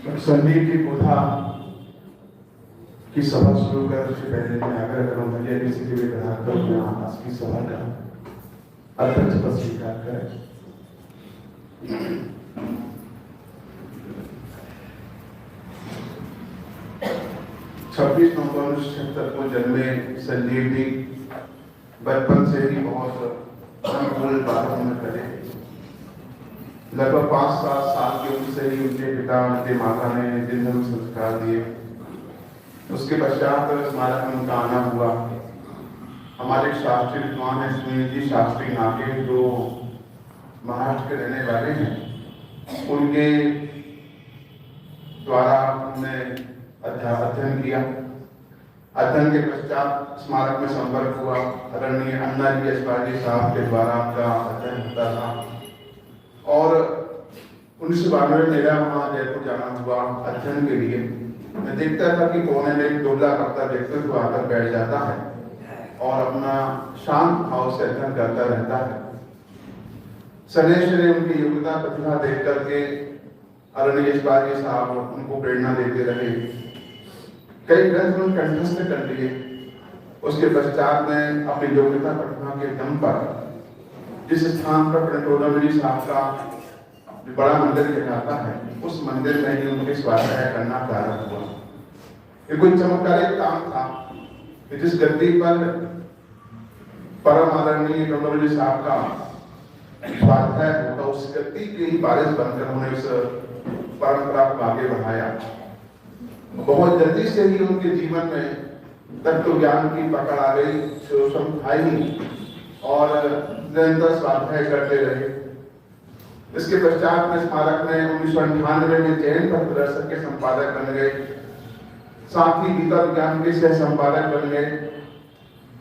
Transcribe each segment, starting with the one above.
संदीप जी कोठा की सभा शुरू करने से पहले मैं आग्रह करूंगा कि किसी के भी ग्राहक को आज की सभा का अध्यक्ष पद स्वीकार करें। 26 नवंबर 1976 को जन्मे संदीप जी बचपन से ही बहुत अनुकूल बातों में करे। लगभग 5-7 साल की उम्र से ही उनके पिता उनके माता ने दिन धर्म संस्कार दिए। उसके पश्चात स्मारक में उनका आना हुआ। हमारे शास्त्रीय विद्वान है सुनील जी शास्त्री नागे जो महाराष्ट्र के रहने वाले हैं, उनके द्वारा हमने अध्ययन किया। अध्ययन के पश्चात स्मारक में संपर्क हुआ। आदरणीय अन्ना जी अस्पाजी साहब के द्वारा उनका अध्ययन होता था और 1992 में मेरा वहाँ जयपुर जाना हुआ अध्ययन के लिए। मैं देखता था कि कोने में एक दुबला पतला व्यक्ति को आकर बैठ जाता है और अपना शांत भाव से अध्ययन करता रहता है। शनि शनि उनकी योग्यता प्रतिभा देख करके आदरणीय अस्पाजी साहब उनको प्रेरणा देते रहे। कई ग्रंथ उन्होंने कंठस्थ कर लिए। उसके पश्चात में अपनी योग्यता प्रतिभा के दम पर जिस स्थान पर प्रणटोलामिनी साहब का जो बड़ा मंदिर कहलाता है उस मंदिर में ही उनके स्वाध्याय करना प्रारंभ हुआ। ये कोई चमत्कारिक काम था कि जिस गद्दी पर परम आदरणीय टोलामिनी साहब का स्वाध्याय होता उस गद्दी के ही बारिश बनकर उन्होंने इस परंपरा को आगे बढ़ाया। बहुत जल्दी से ही उनके जीवन में तत्व ज्ञान की पकड़ आ गई, शोषण आई और निरंतर स्वाध्याय करते रहे। इसके पश्चात में स्मारक में 1998 में जैन पथ प्रदर्शक के संपादक बन गए, साथ ही गीता विज्ञान के सह संपादक बन गए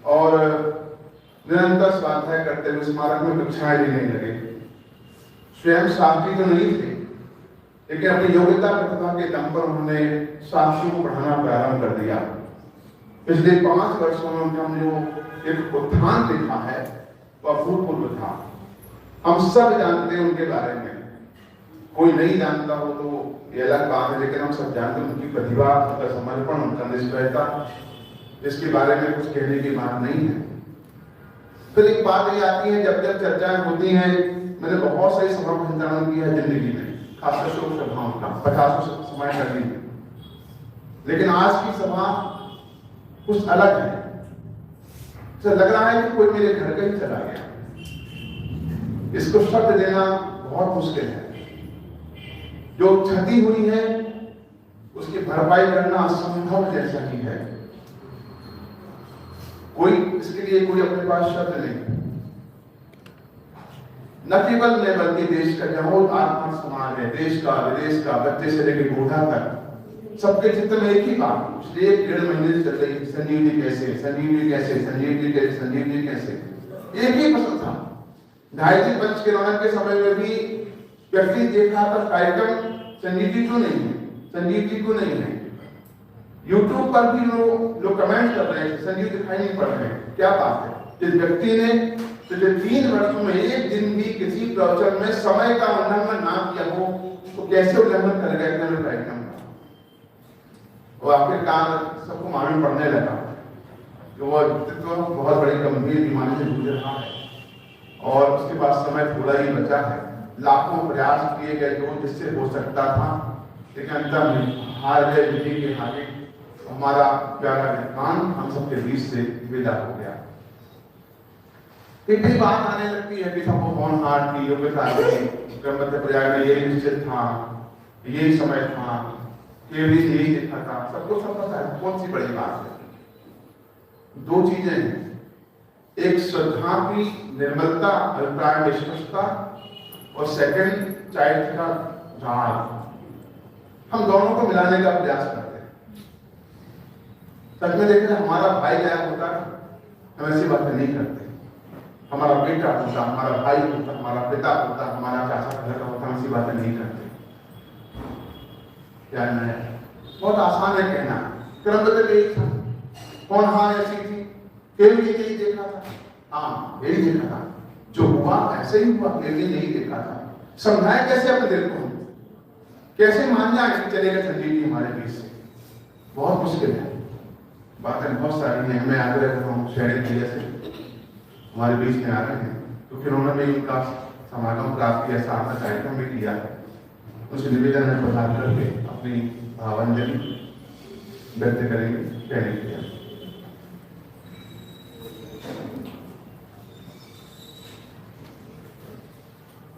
और निरंतर स्वाध्याय करते हुए स्मारक में कक्षाएं लेने लगे। स्वयं शास्त्री तो नहीं थे, लेकिन अपनी योग्यता प्रतिभा के दम पर उन्होंने शास्त्रों को पढ़ाना प्रारंभ कर दिया। पिछले 5 वर्षों में उनका जो एक उत्थान देखा है वह अभूतपूर्व था। हम सब जानते हैं उनके बारे में, कोई नहीं जानता हो तो ये अलग बात है, लेकिन हम सब जानते हैं उनकी प्रतिभा, उनका समर्पण, उनका निष्ठा, जिसके बारे में कुछ कहने की बात नहीं है। फिर एक बात ये आती है, जब जब चर्चाएं होती हैं, मैंने बहुत सारी सभा का संचालन किया है जिंदगी में, खासकर शोक सभाओं का 50 समय कर ली, लेकिन आज की सभा कुछ अलग है। तो लग रहा है कि कोई मेरे घर का ही चला गया। इसको शब्द देना बहुत मुश्किल है। जो क्षति हुई है उसकी भरपाई करना असंभव जैसा ही है। कोई इसके लिए कोई अपने पास शब्द नहीं। न केवल मैं बल्कि देश का जहाँ आत्मा समाज है, देश का विदेश का, बच्चे से लेकर बूढ़ा तक, सबके चित्त में एक ही बात पिछले 1-1.5 महीने से चल रही, संजीव जी कैसे, संजीव जी कैसे, संजीव जी कैसे, संजीव जी कैसे। एक ही प्रश्न था। 2.5 पंच के रौनक के समय में भी व्यक्ति देखा था कार्यक्रम, संजीव जी क्यों नहीं है, संजीव जी क्यों नहीं है। यूट्यूब पर भी लोग कमेंट कर रहे हैं, संजीव दिखाई नहीं पड़ रहे हैं। क्या बात है, जिस व्यक्ति ने पिछले 3 वर्षों में एक दिन भी किसी प्रवचन में समय का उल्लंघन ना किया हो तो कैसे उल्लंघन करेगा एक कार्यक्रम का। वो आखिरकार सबको मालूम पड़ने लगा कि वो बहुत बड़ी गंभीर बीमारी से जूझ रहा है और उसके पास समय थोड़ा ही बचा है। लाखों प्रयास किए गए जो जिससे हो सकता था, लेकिन अंततः हार गए विधि के आगे। हमारा प्यारा विद्वान हम सबके बीच से विदा हो गया। फिर भी बात आने लगती है कि सबको कौन हार थी, योग्यता थी, मध्य प्रयाग में यही निश्चित था, यही समय था, केवल यही देखा था, सबको सब पता है। कौन सी बड़ी बात है। 2 चीजें हैं, एक श्रद्धा की निर्मलता, अभिप्राय में स्पष्टता, और सेकंड चारित्र का राग। हम दोनों को मिलाने का प्रयास करते हैं। सच में देखते हमारा भाई गया होता, हम ऐसी बातें नहीं करते। हमारा बेटा होता, हमारा भाई होता, हमारा पिता होता, हमारा चाचा का होता, हम ऐसी बातें नहीं करते। क्या है, बहुत आसान है कहना, क्रम यही था। कौन हाँ ऐसी थी, केवल यही देखा था, हाँ यही देखा था, जो हुआ ऐसे ही हुआ, केवल यही देखा था। समझाएं कैसे अपने दिल को। कैसे मान जाए कि चलेगा संजीव जी हमारे बीच से? बहुत मुश्किल है। बातें बहुत सारी हैं। मैं आग्रह कर रहा हूँ शहरी जी से हमारे बीच में आ रहे हैं, तो फिर उन्होंने भी उनका समागम काफी ऐसा आपका कार्यक्रम भी किया है। उनसे निवेदन है प्रदान करके अपनी भावांजलि व्यक्त करेंगे। कहने के लिए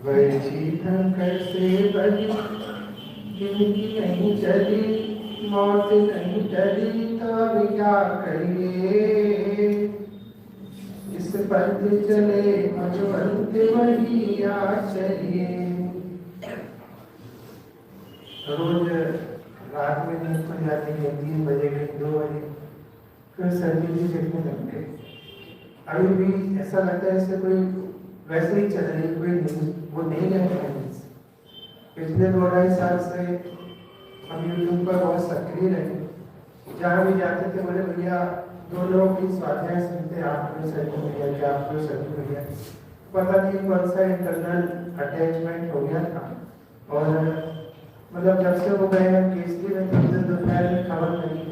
वही जीवन कैसे बनी, जिंदगी नहीं चली, मौत नहीं टली, तो अब क्या करिए? इस पद चले भगवंत वही आचरिए। रोज रात में नींद खुल जाती है 3 बजे के 2 बजे, फिर संजीव जी देखने लगते। अभी भी ऐसा लगता है जैसे कोई वैसे ही चल रही, कोई नहीं, वो नहीं गए। पिछले 2-2.5 साल से हम यूट्यूब पर बहुत सक्रिय रहे। जहाँ भी जाते थे बोले भैया 2 लोगों की स्वाध्याय सुनते, आपको सही भैया क्या, आपको सही भैया। पता नहीं कौन सा इंटरनल अटैचमेंट हो गया था। और मतलब जब से वो गए केसरी में, तब से दोपहर में खबर नहीं,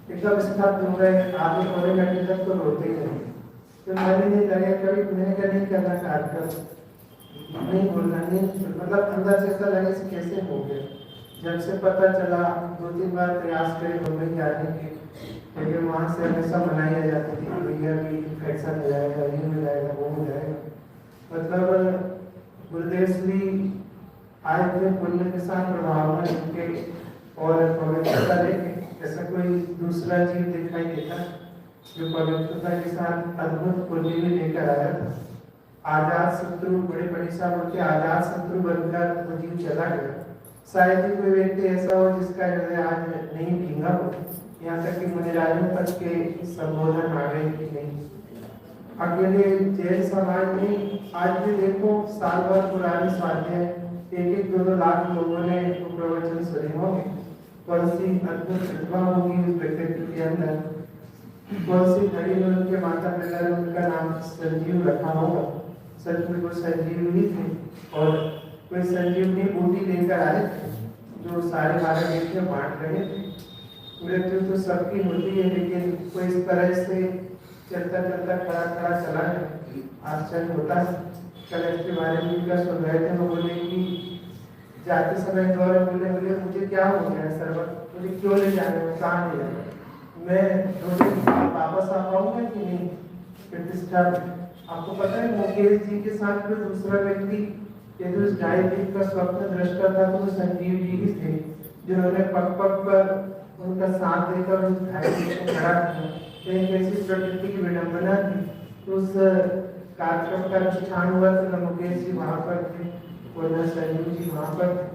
एकदम स्तब्ध हो गए। आगे पौने घंटे तक तो रोते ही रहे। तो मैंने नहीं लगे कभी मैंने नहीं करना कार्यक्रम, नहीं बोलना, नहीं, मतलब अंदर से ऐसा लगे से कैसे हो गया। जब से पता चला 2-3 बार प्रयास करे मुंबई जाने के, लेकिन वहाँ से हमेशा मनाई आ जाती थी भैया भी इन्फेक्शन हो जाएगा, ये हो जाएगा, वो हो जाएगा। मतलब गुरुदेव श्री आए थे पुण्य के साथ प्रभाव में उनके और पवित्रता लेके, ऐसा कोई दूसरा जीव दिखाई देता जो पवित्रता के साथ अद्भुत पुण्य भी लेकर आया था। आजाद शत्रु, बड़े बड़े साहब उनके आजाद शत्रु बनकर वो जीव चला गया। शायद ही कोई व्यक्ति ऐसा हो जिसका हृदय आज नहीं भींगा हो। यहाँ तक कि मुनिराजों तक के संबोधन आ गए कि नहीं। अकेले जैन समाज में आज भी देखो साल भर पुराने स्वाध्याय 1-2 लाख लोगों ने प्रवचन सुने होंगे। कौन सी अद्भुत प्रतिभा होगी उस प्रकृति के अंदर, कौन सी घड़ी में उनके माता पिता ने उनका नाम संजीव रखा होगा। सच में वो संजीवनी थे और कोई संजीवनी बूटी लेकर आए थे जो सारे 12 देश में बांट रहे थे। मृत्यु तो सबकी होती है, लेकिन कोई इस तरह से चलता चलता खड़ा खड़ा चला है, आश्चर्य होता है। कल इसके बारे में उनका सुन रहे थे, वो बोले कि जाते समय दौरे बोले मुझे क्या हो गया है सर्वत, मुझे क्यों ले जा रहे हो, कहाँ ले जा रहे हो, मैं 2 दिन वापस आ पाऊंगा कि नहीं प्रतिष्ठा में। आपको पता है मुकेश जी के साथ जो दूसरा व्यक्ति यदि उस ढाई दिन का स्वप्न दृष्टा था तो वो संजीव जी ही थे, जिन्होंने पग पग पर उनका साथ देकर उस ढाई दिन को खड़ा किया। एक ऐसी प्रकृति की विडंबना थी। उस कार्यक्रम का अनुष्ठान हुआ तो न मुकेश जी वहाँ पर थे और न संजीव जी वहाँ पर थे।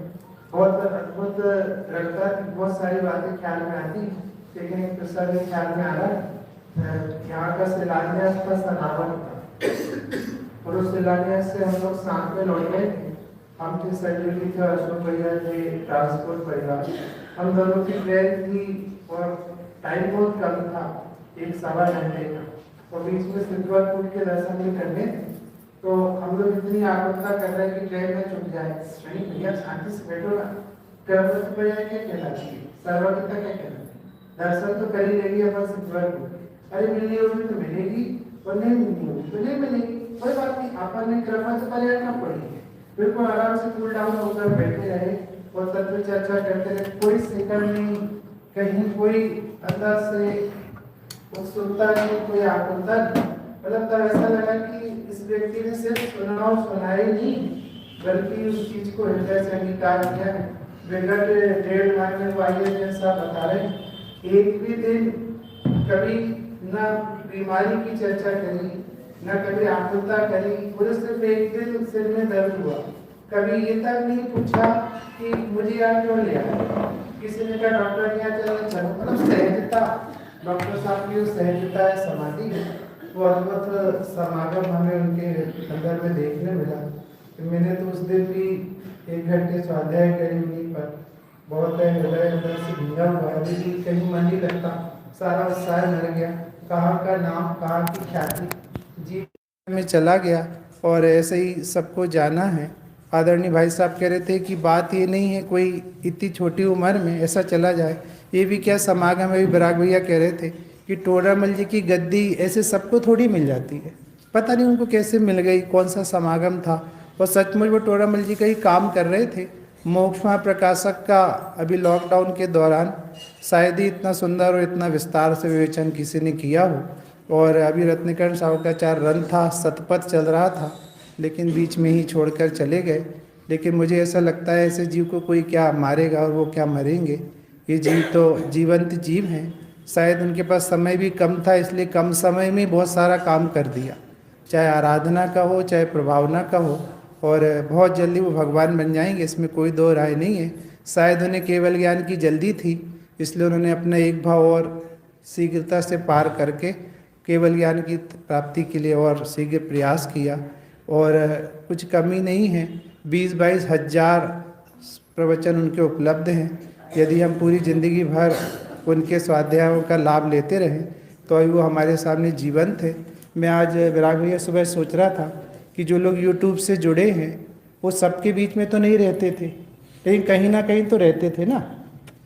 बहुत अद्भुत लगता है, बहुत सारी बातें ख्याल में आती, लेकिन एक प्रसंग ख्याल में आ रहा। यहाँ का शिलान्यास था सनावन का, और उस शिलान्यास से हम लोग साथ में लौट गए थे। हम थे संजीव जी थे, अशोक भैया थे, ट्रांसपोर्ट परिवार, हम दोनों की ट्रेन थी और टाइम बहुत कम था, 1-1.25 घंटे का, और बीच में सिद्धवरपुर के दर्शन भी करने। तो हम लोग इतनी आकुलता कर रहे हैं कि ट्रेन में छूट जाए। नहीं भैया शांति से बैठो ना, गर्भवती भैया क्या कहलाती है, सर्वज्ञता क्या कहलाती है, दर्शन तो कर ही लेगी अपन सिद्धवरपुर। अरे मिलनी होगी तो मिलेगी और नहीं मिलनी होगी तो नहीं मिलेगी, कोई बात नहीं, अपन ने कृपा से पर्यटन पड़ी है। बिल्कुल आराम से कूल डाउन होकर बैठे रहे और तत्व चर्चा करते रहे। कोई सेकंड नहीं, कहीं कोई अंदर से उत्सुकता नहीं, कोई आकुलता नहीं। मतलब तब ऐसा लगा कि इस व्यक्ति ने सिर्फ सुना और सुनाई नहीं, बल्कि उस चीज को हृदय से अंगीकार किया है। विगत 1.5 महीने में वाइए जैसा बता रहे, एक भी दिन कभी न बीमारी की चर्चा करी, न कभी आकुलता करी, पूरे सिर्फ एक दिन सिर में दर्द हुआ। कभी ये तक नहीं पूछा कि मुझे यहाँ क्यों ले आया, किसी ने कहा डॉक्टर के यहाँ चलना चलो, मतलब सहजता, डॉक्टर साहब की सहजता है, समाधि है, वो अद्भुत समागम हमें उनके अंदर में देखने मिला। तो मैंने तो उस दिन भी 1 घंटे स्वाध्याय करी उन्हीं पर, बहुत हृदय अंदर से भीगा हुआ है, लेकिन कहीं मन नहीं लगता, सारा उत्साह मर गया। कहाँ का नाम, कहाँ की ख्याति जी में चला गया और ऐसे ही सबको जाना है। आदरणीय भाई साहब कह रहे थे कि बात ये नहीं है कोई इतनी छोटी उम्र में ऐसा चला जाए। ये भी क्या समागम है, भी बराग भैया कह रहे थे कि टोडामल जी की गद्दी ऐसे सबको थोड़ी मिल जाती है, पता नहीं उनको कैसे मिल गई, कौन सा समागम था। और सचमुच वो टोडामल जी का ही काम कर रहे थे। मोक्ष प्रकाशक का अभी लॉकडाउन के दौरान शायद ही इतना सुंदर और इतना विस्तार से विवेचन किसी ने किया हो। और अभी रत्नीकरण सावकाचार्य रन था, सतपथ चल रहा था, लेकिन बीच में ही छोड़कर चले गए। लेकिन मुझे ऐसा लगता है ऐसे जीव को कोई क्या मारेगा और वो क्या मरेंगे। ये जीव तो जीवंत जीव हैं। शायद उनके पास समय भी कम था, इसलिए कम समय में बहुत सारा काम कर दिया, चाहे आराधना का हो चाहे प्रभावना का हो। और बहुत जल्दी वो भगवान बन जाएंगे, इसमें कोई दो राय नहीं है। शायद उन्हें केवल ज्ञान की जल्दी थी, इसलिए उन्होंने अपना एक भाव और शीघ्रता से पार करके केवल ज्ञान की प्राप्ति के लिए और शीघ्र प्रयास किया। और कुछ कमी नहीं है, 20-22 हज़ार प्रवचन उनके उपलब्ध हैं। यदि हम पूरी ज़िंदगी भर उनके स्वाध्यायों का लाभ लेते रहें तो अभी वो हमारे सामने जीवंत है। मैं आज विराग भैया सुबह सोच रहा था कि जो लोग YouTube से जुड़े हैं वो सबके बीच में तो नहीं रहते थे, लेकिन कहीं ना कहीं तो रहते थे ना।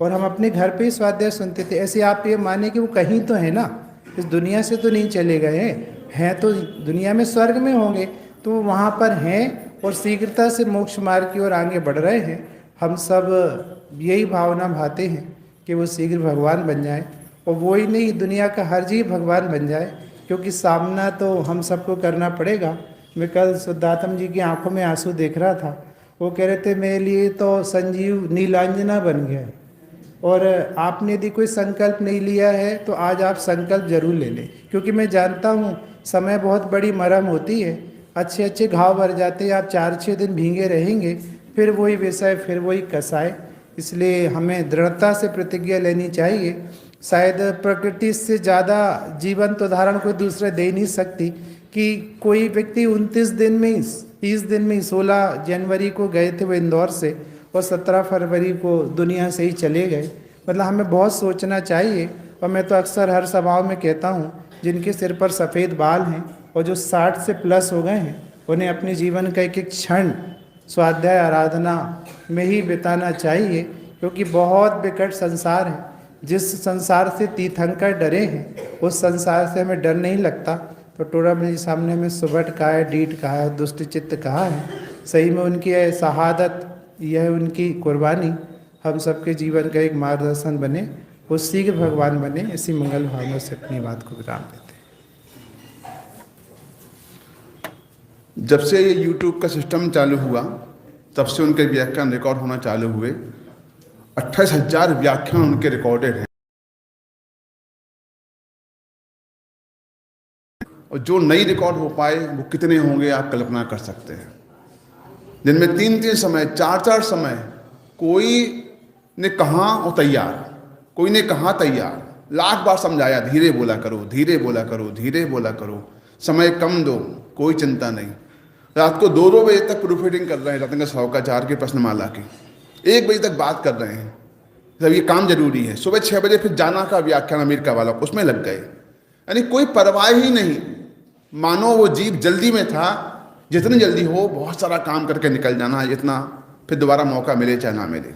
और हम अपने घर पे ही स्वाध्याय सुनते थे। ऐसे आप ये माने कि वो कहीं तो है ना, इस दुनिया से तो नहीं चले गए हैं तो दुनिया में स्वर्ग में होंगे, तो वो वहाँ पर हैं और शीघ्रता से मोक्ष मार्ग की ओर आगे बढ़ रहे हैं। हम सब यही भावना भाते हैं कि वो शीघ्र भगवान बन जाए, और वो ही नहीं दुनिया का हर जीव भगवान बन जाए, क्योंकि सामना तो हम सबको करना पड़ेगा। मैं कल शुद्धात्म जी की आंखों में आंसू देख रहा था, वो कह रहे थे मेरे लिए तो संजीव नीलांजना बन गया है। और आपने यदि कोई संकल्प नहीं लिया है तो आज आप संकल्प जरूर ले लें, क्योंकि मैं जानता हूँ समय बहुत बड़ी मरहम होती है। अच्छे अच्छे घाव भर जाते हैं, आप 4-6 दिन भीगे रहेंगे, फिर वही विषय, फिर वही कसाय। इसलिए हमें दृढ़ता से प्रतिज्ञा लेनी चाहिए। शायद प्रकृति से ज़्यादा जीवंत उदाहरण कोई दूसरा दे नहीं सकती कि कोई व्यक्ति 29 दिन में 30 दिन में 16 जनवरी को गए थे वो इंदौर से, और 17 फरवरी को दुनिया से ही चले गए। मतलब हमें बहुत सोचना चाहिए। और मैं तो अक्सर हर सभाओं में कहता हूँ, जिनके सिर पर सफ़ेद बाल हैं और जो 60 से प्लस हो गए हैं, उन्हें अपने जीवन का एक एक क्षण स्वाध्याय आराधना में ही बिताना चाहिए, क्योंकि बहुत विकट संसार है। जिस संसार से तीर्थंकर डरे हैं उस संसार से हमें डर नहीं लगता। तो टोडामल जी सामने में सुबट कहा है, डीठ कहा है, दुष्ट चित्त कहा है। सही में उनकी शहादत, यह उनकी कुर्बानी हम सबके जीवन का एक मार्गदर्शन बने, वो शीघ्र भगवान बने। इसी मंगल भावना से अपनी बात को विराम देते हैं। जब से ये YouTube का सिस्टम चालू हुआ तब से उनके व्याख्यान रिकॉर्ड होना चालू हुए। 28,000 व्याख्यान उनके रिकॉर्डेड हैं, और जो नई रिकॉर्ड हो पाए वो कितने होंगे आप कल्पना कर सकते हैं। जिनमें 3-3 समय, 4-4 समय, कोई ने कहा और तैयार, कोई ने कहा तैयार, लाख बार समझाया धीरे बोला करो, धीरे बोला करो, धीरे बोला करो, समय कम दो, कोई चिंता नहीं। रात को 2-2 बजे तक प्रूफ रीडिंग कर रहे हैं रत्नीकरण सावकाचार्य की प्रश्नमाला की, 1 बजे तक बात कर रहे हैं। जब ये काम जरूरी है, सुबह 6 बजे फिर जाना का व्याख्यान अमेरिका वाला, उसमें लग गए। यानी कोई परवाह ही नहीं, मानो वो जीव जल्दी में था, जितनी जल्दी हो बहुत सारा काम करके निकल जाना है, जितना फिर दोबारा मौका मिले चाहे ना मिले।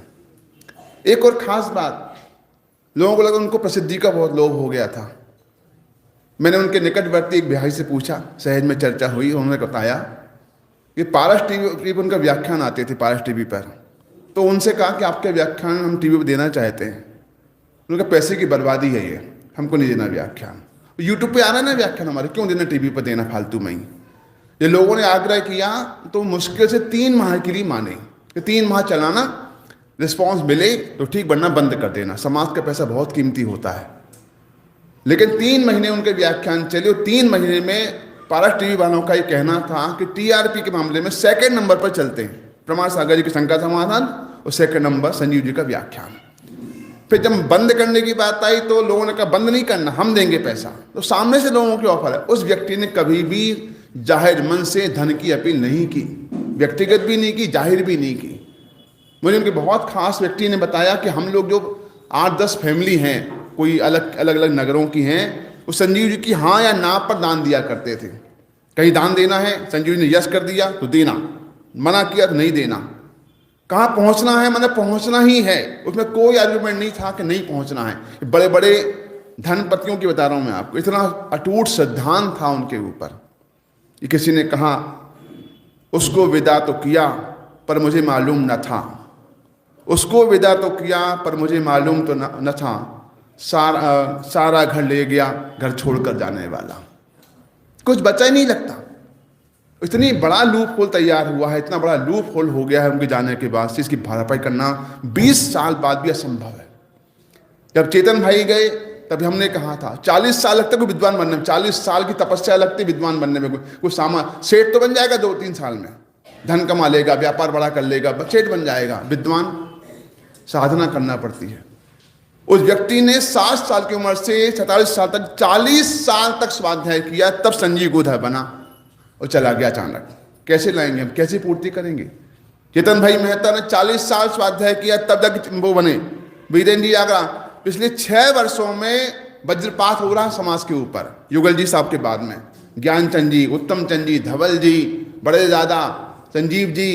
एक और ख़ास बात, लोगों को लगा उनको प्रसिद्धि का बहुत लोभ हो गया था। मैंने उनके निकटवर्ती एक भाई से पूछा, सहज में चर्चा हुई, उन्होंने बताया कि पारस टीवी पर उनका व्याख्यान आते थे, पारस टीवी पर। तो उनसे कहा कि आपके व्याख्यान हम टीवी पर देना चाहते हैं। उनका पैसे की बर्बादी है ये, हमको नहीं देना व्याख्यान। यूट्यूब पे आ रहा है ना व्याख्यान हमारे, क्यों देना टीवी पर देना फालतू में ही। ये लोगों ने आग्रह किया तो मुश्किल से 3 माह के लिए माने कि 3 माह चलाना, रिस्पॉन्स मिले तो ठीक, वरना बंद कर देना। समाज का पैसा बहुत कीमती होता है। लेकिन 3 महीने उनके व्याख्यान चले, और 3 महीने में पारस टीवी वालों का ये कहना था कि टीआरपी के मामले में 2nd नंबर पर चलते हैं। प्रमाण सागर जी की शंका समाधान और 2nd नंबर संजीव जी का व्याख्यान। फिर जब बंद करने की बात आई तो लोगों ने कहा बंद नहीं करना, हम देंगे पैसा। तो सामने से लोगों की ऑफर है। उस व्यक्ति ने कभी भी जाहिर मन से धन की अपील नहीं की, व्यक्तिगत भी नहीं की, जाहिर भी नहीं की। मुझे उनके बहुत खास व्यक्ति ने बताया कि हम लोग जो 8-10 फैमिली हैं, कोई अलग अलग नगरों की हैं, वो संजीव जी की हाँ या ना पर दान दिया करते थे। कहीं दान देना है, संजीव जी ने यस कर दिया तो देना, मना किया तो नहीं देना। कहाँ पहुंचना है, मैंने पहुंचना ही है, उसमें कोई आर्गुमेंट नहीं था कि नहीं पहुंचना है। बड़े बड़े धनपतियों की बता रहा हूं मैं आपको, इतना अटूट सिद्धांत था उनके ऊपर। ये किसी ने कहा उसको विदा तो किया पर मुझे मालूम न था, उसको विदा तो किया पर मुझे मालूम तो न था, सारा घर ले गया घर छोड़कर जाने वाला। कुछ बचा ही नहीं लगता। इतनी बड़ा लूप होल तैयार हुआ है, इतना बड़ा लूप होल हो गया है उनके जाने के बाद से, इसकी भरपाई करना 20 साल बाद भी असंभव है। जब चेतन भाई गए तभी हमने कहा था 40 साल लगते कोई विद्वान बनने में, 40 साल की तपस्या लगती विद्वान बनने में। कोई सामान सेठ तो बन जाएगा 2-3 साल में, धन कमा लेगा, व्यापार बड़ा कर लेगा, सेठ बन जाएगा। विद्वान साधना करना पड़ती है। उस व्यक्ति ने 60 साल की उम्र से 47 साल तक 40 साल तक स्वाध्याय किया, तब संजीव गोधा बना और चला गया अचानक। कैसे लाएंगे हम, कैसे पूर्ति करेंगे? चेतन भाई मेहता ने 40 साल स्वाध्याय किया तब तक वो बने। वीरेंद्र जी आगरा पिछले 6 वर्षों में वज्रपात हो रहा समाज के ऊपर। युगल जी साहब के बाद में ज्ञानचंद जी, उत्तम चंद जी, धवल जी, बड़े दादा, संजीव जी,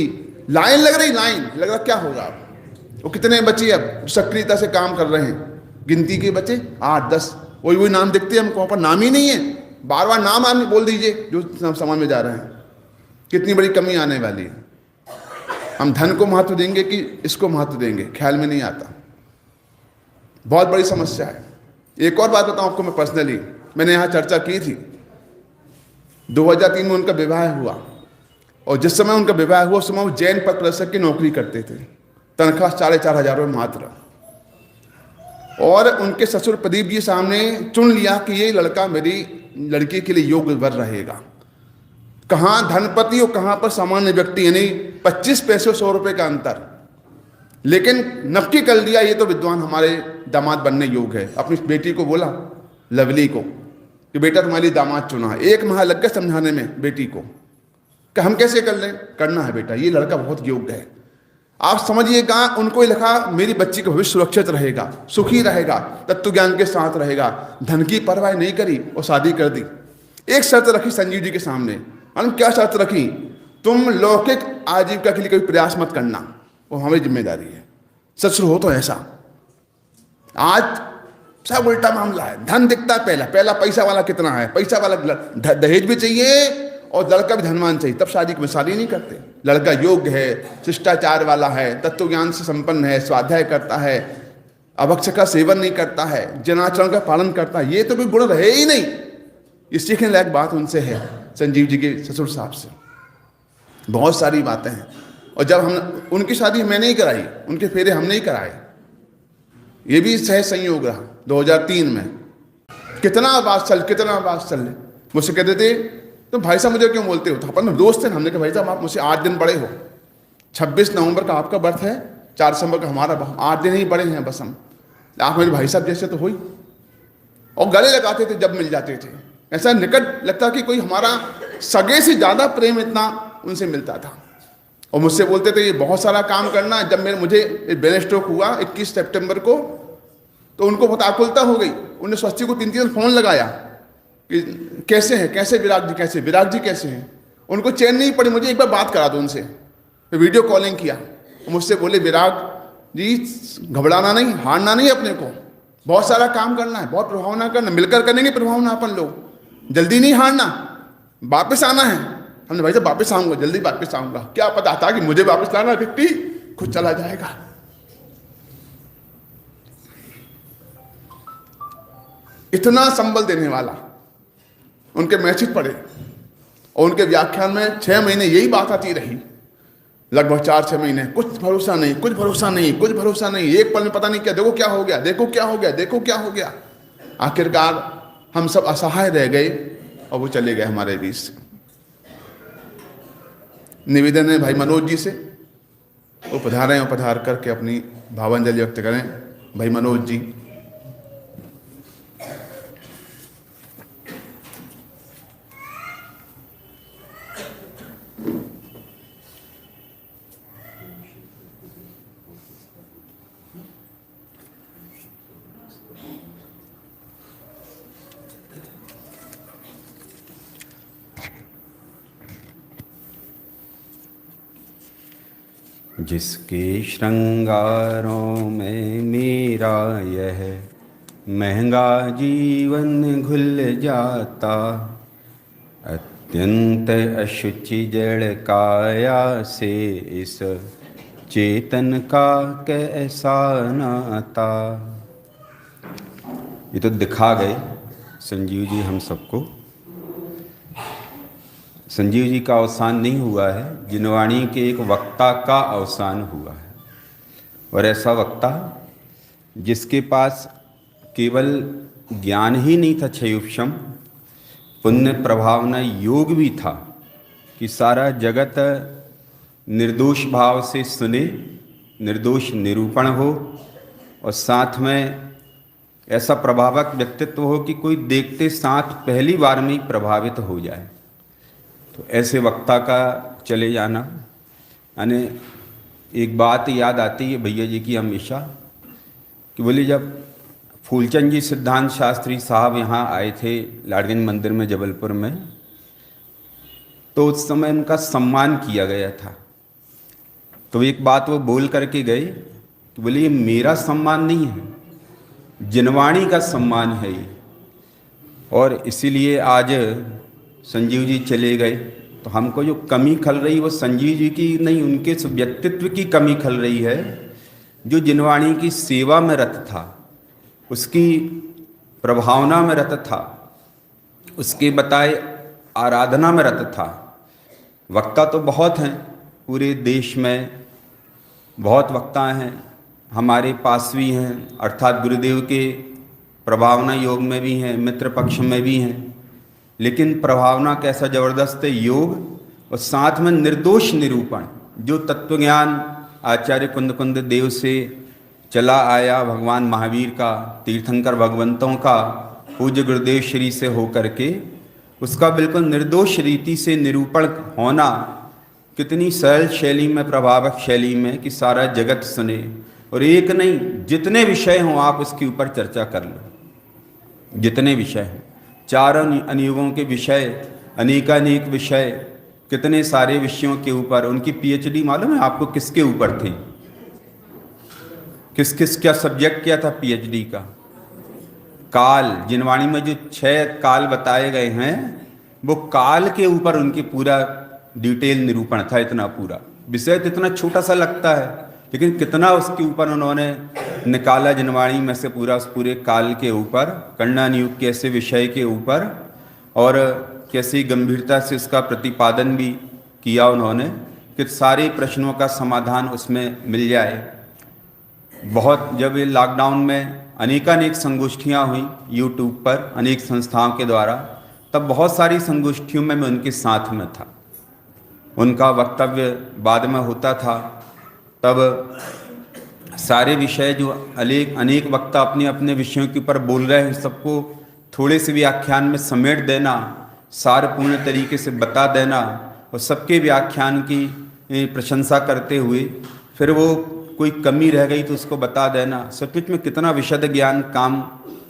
लाइन लग रही, लाइन लग रहा क्या होगा अब। वो कितने बच्चे अब सक्रियता से काम कर रहे हैं, गिनती के बच्चे 8-10, वही नाम दिखते हैं हमको, वहाँ पर नाम ही नहीं है। बार बार नाम आप बोल दीजिए जो समाज में जा रहे हैं। कितनी बड़ी कमी आने वाली है। हम धन को महत्व देंगे कि इसको महत्व देंगे, ख्याल में नहीं आता। बहुत बड़ी समस्या है। एक और बात बताऊं आपको, मैं पर्सनली मैंने यहाँ चर्चा की थी। 2003 में उनका विवाह हुआ और जिस समय उनका विवाह हुआ उस समय वो जैन पथ प्रदर्शक की नौकरी करते थे, तनख्वाह 4,500 रुपये मात्र। और उनके ससुर प्रदीप जी सामने चुन लिया कि ये लड़का मेरी लड़की के लिए योग्य वर रहेगा। कहाँ धनपति और कहाँ पर सामान्य व्यक्ति, यानी 25 पैसे और 100 रुपये का अंतर। लेकिन नक्की कर लिया ये तो विद्वान हमारे दामाद बनने योग्य है। अपनी बेटी को बोला, लवली को, कि बेटा तुम्हारी दामाद चुना है। 1 माह लग गया समझाने में बेटी को कि हम कैसे कर लें, करना है बेटा, ये लड़का बहुत योग्य है। आप समझिएगा, उनको लिखा मेरी बच्ची का भविष्य सुरक्षित रहेगा, सुखी रहेगा, तत्व ज्ञान के साथ रहेगा, धन की परवाह नहीं करी और शादी कर दी। एक शर्त रखी संजीव जी के सामने। क्या शर्त रखी? तुम लौकिक आजीविका के लिए कोई प्रयास मत करना, वो हमारी जिम्मेदारी है। ससुर हो तो ऐसा। आज सब उल्टा मामला है। धन दिखता है पहला पैसा वाला कितना है, पैसा वाला दहेज भी चाहिए और लड़का भी धनवान चाहिए, तब शादी में शादी नहीं करते। लड़का योग्य है, शिष्टाचार वाला है, तत्व ज्ञान से संपन्न है, स्वाध्याय करता है, अभक्ष का सेवन नहीं करता है, जनाचरण का पालन करता है, ये तो कोई गुण रहे ही नहीं। ये सीखने लायक बात उनसे है, संजीव जी के ससुर साहब से। बहुत सारी बातें हैं। और जब हम उनकी शादी मैं नहीं कराई, उनके फेरे हम नहीं कराए, ये भी सहज संयोग रहा। 2003 में कितना बात चल मुझसे कहते थे तो भाई साहब मुझे क्यों बोलते हो, तो अपन दोस्त थे। हमने कहा भाई साहब आप मुझसे 8 दिन बड़े हो। 26 नवंबर का आपका बर्थ है, 4 दिसंबर का हमारा, 8 दिन ही बड़े हैं बस हम। आप मेरे भाई साहब जैसे तो हुई। और गले लगाते थे जब मिल जाते थे, ऐसा निकट लगता कि कोई हमारा सगे से ज़्यादा प्रेम इतना उनसे मिलता था। और मुझसे बोलते थे ये बहुत सारा काम करना। जब मुझे ब्रेन स्ट्रोक हुआ 21 सितंबर को, तो उनको बहुत आकुलता हो गई। उन्होंने स्वस्ति को 3 फोन लगाया कि कैसे हैं, कैसे विराग जी कैसे हैं। उनको चैन नहीं पड़ी, मुझे एक बार बात करा दो उनसे। फिर वीडियो कॉलिंग किया, मुझसे बोले विराग जी घबराना नहीं, हारना नहीं, अपने को बहुत सारा काम करना है, बहुत प्रभावना करना, मिलकर करेंगे प्रभावना अपन लोग, जल्दी नहीं हारना, वापस आना है। हमने भाई साहब वापस आऊंगा, जल्दी वापस आऊंगा। क्या पता था कि मुझे वापस लाना व्यक्ति खुद चला जाएगा। इतना संबल देने वाला। उनके मैसेज पढ़े और उनके व्याख्यान में 6 महीने यही बात आती रही, लगभग 4-6 महीने। कुछ भरोसा नहीं, एक पल में पता नहीं क्या, देखो क्या हो गया। आखिरकार हम सब असहाय रह गए और वो चले गए हमारे बीच से। निवेदन है भाई मनोज जी से, वो पधारें और पधार करके अपनी भावांजलि व्यक्त करें। भाई मनोज जी। जिसके श्रृंगारों में मेरा यह महंगा जीवन घुल जाता, अत्यंत अशुचि जड़ काया से इस चेतन का कैसा नाता। ये तो दिखा गए संजीव जी हम सबको। संजीव जी का अवसान नहीं हुआ है, जिनवाणी के एक वक्ता का अवसान हुआ है। और ऐसा वक्ता जिसके पास केवल ज्ञान ही नहीं था क्षयोपशम, पुण्य प्रभावना योग भी था कि सारा जगत निर्दोष भाव से सुने, निर्दोष निरूपण हो, और साथ में ऐसा प्रभावक व्यक्तित्व हो कि कोई देखते साथ पहली बार में ही प्रभावित हो जाए। तो ऐसे वक्ता का चले जाना, यानी एक बात याद आती है भैया जी की हमेशा, कि बोले जब फूलचंद जी सिद्धांत शास्त्री साहब यहाँ आए थे लाड़गंज मंदिर में जबलपुर में, तो उस समय उनका सम्मान किया गया था। तो एक बात वो बोल करके गए कि बोले ये मेरा सम्मान नहीं है, जिनवाणी का सम्मान है ये। और इसीलिए आज संजीव जी चले गए तो हमको जो कमी खल रही वो संजीव जी की नहीं, उनके व्यक्तित्व की कमी खल रही है। जो जिनवाणी की सेवा में रत था, उसकी प्रभावना में रत था, उसके बताए आराधना में रत था। वक्ता तो बहुत हैं पूरे देश में, बहुत वक्ता हैं, हमारे पास भी हैं, अर्थात गुरुदेव के प्रभावना योग में भी हैं, मित्र पक्ष में भी हैं। लेकिन प्रभावना कैसा ज़बरदस्त है योग, और साथ में निर्दोष निरूपण, जो तत्वज्ञान आचार्य कुंद कुंद देव से चला आया, भगवान महावीर का, तीर्थंकर भगवंतों का, पूज्य गुरुदेव श्री से होकर के, उसका बिल्कुल निर्दोष रीति से निरूपण होना, कितनी सरल शैली में, प्रभावक शैली में, कि सारा जगत सुने। और एक नहीं, जितने विषय हों आप उसके ऊपर चर्चा कर लो, जितने विषय हों, चारों अनुयुगों के विषय, अनेकानेक विषय, कितने सारे विषयों के ऊपर। उनकी पीएचडी मालूम है आपको किसके ऊपर थी? किस किस क्या सब्जेक्ट क्या था पीएचडी का? काल। जिनवाणी में जो 6 काल बताए गए हैं, वो काल के ऊपर उनकी पूरा डिटेल निरूपण था। इतना पूरा विषय तो इतना छोटा सा लगता है, लेकिन कितना उसके ऊपर उन्होंने निकाला जिनवाणी में से, पूरा उस पूरे काल के ऊपर, कण्णानुयुग के ऐसे विषय के ऊपर, और कैसी गंभीरता से उसका प्रतिपादन भी किया उन्होंने कि सारे प्रश्नों का समाधान उसमें मिल जाए। बहुत, जब ये लॉकडाउन में अनेकानेक संगोष्ठियाँ हुई यूट्यूब पर अनेक संस्थाओं के द्वारा, तब बहुत सारी संगोष्ठियों में मैं उनके साथ में था। उनका वक्तव्य बाद में होता था, तब सारे विषय जो अनेक वक्ता अपने अपने विषयों के ऊपर बोल रहे हैं, सबको थोड़े से व्याख्यान में समेट देना, सारपूर्ण तरीके से बता देना, और सबके व्याख्यान की प्रशंसा करते हुए फिर वो कोई कमी रह गई तो उसको बता देना। सचमुच में कितना विशद ज्ञान काम